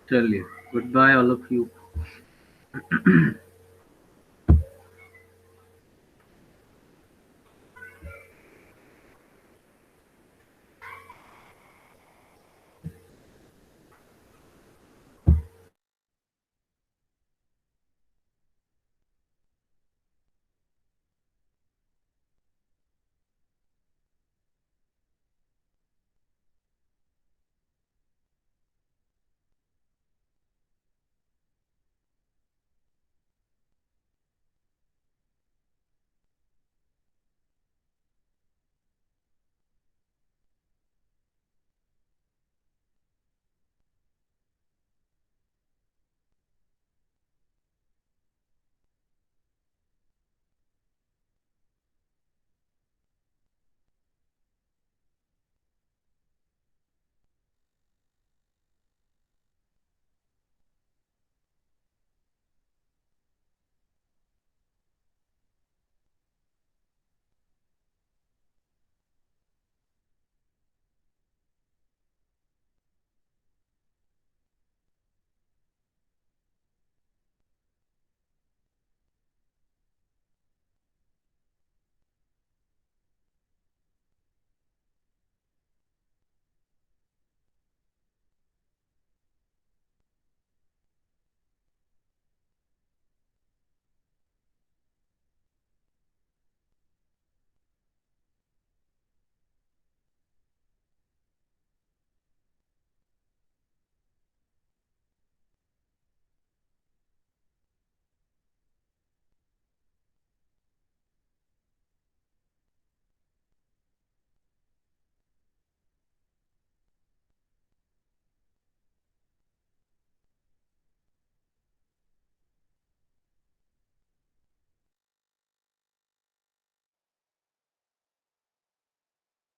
चलिए, goodbye all of you.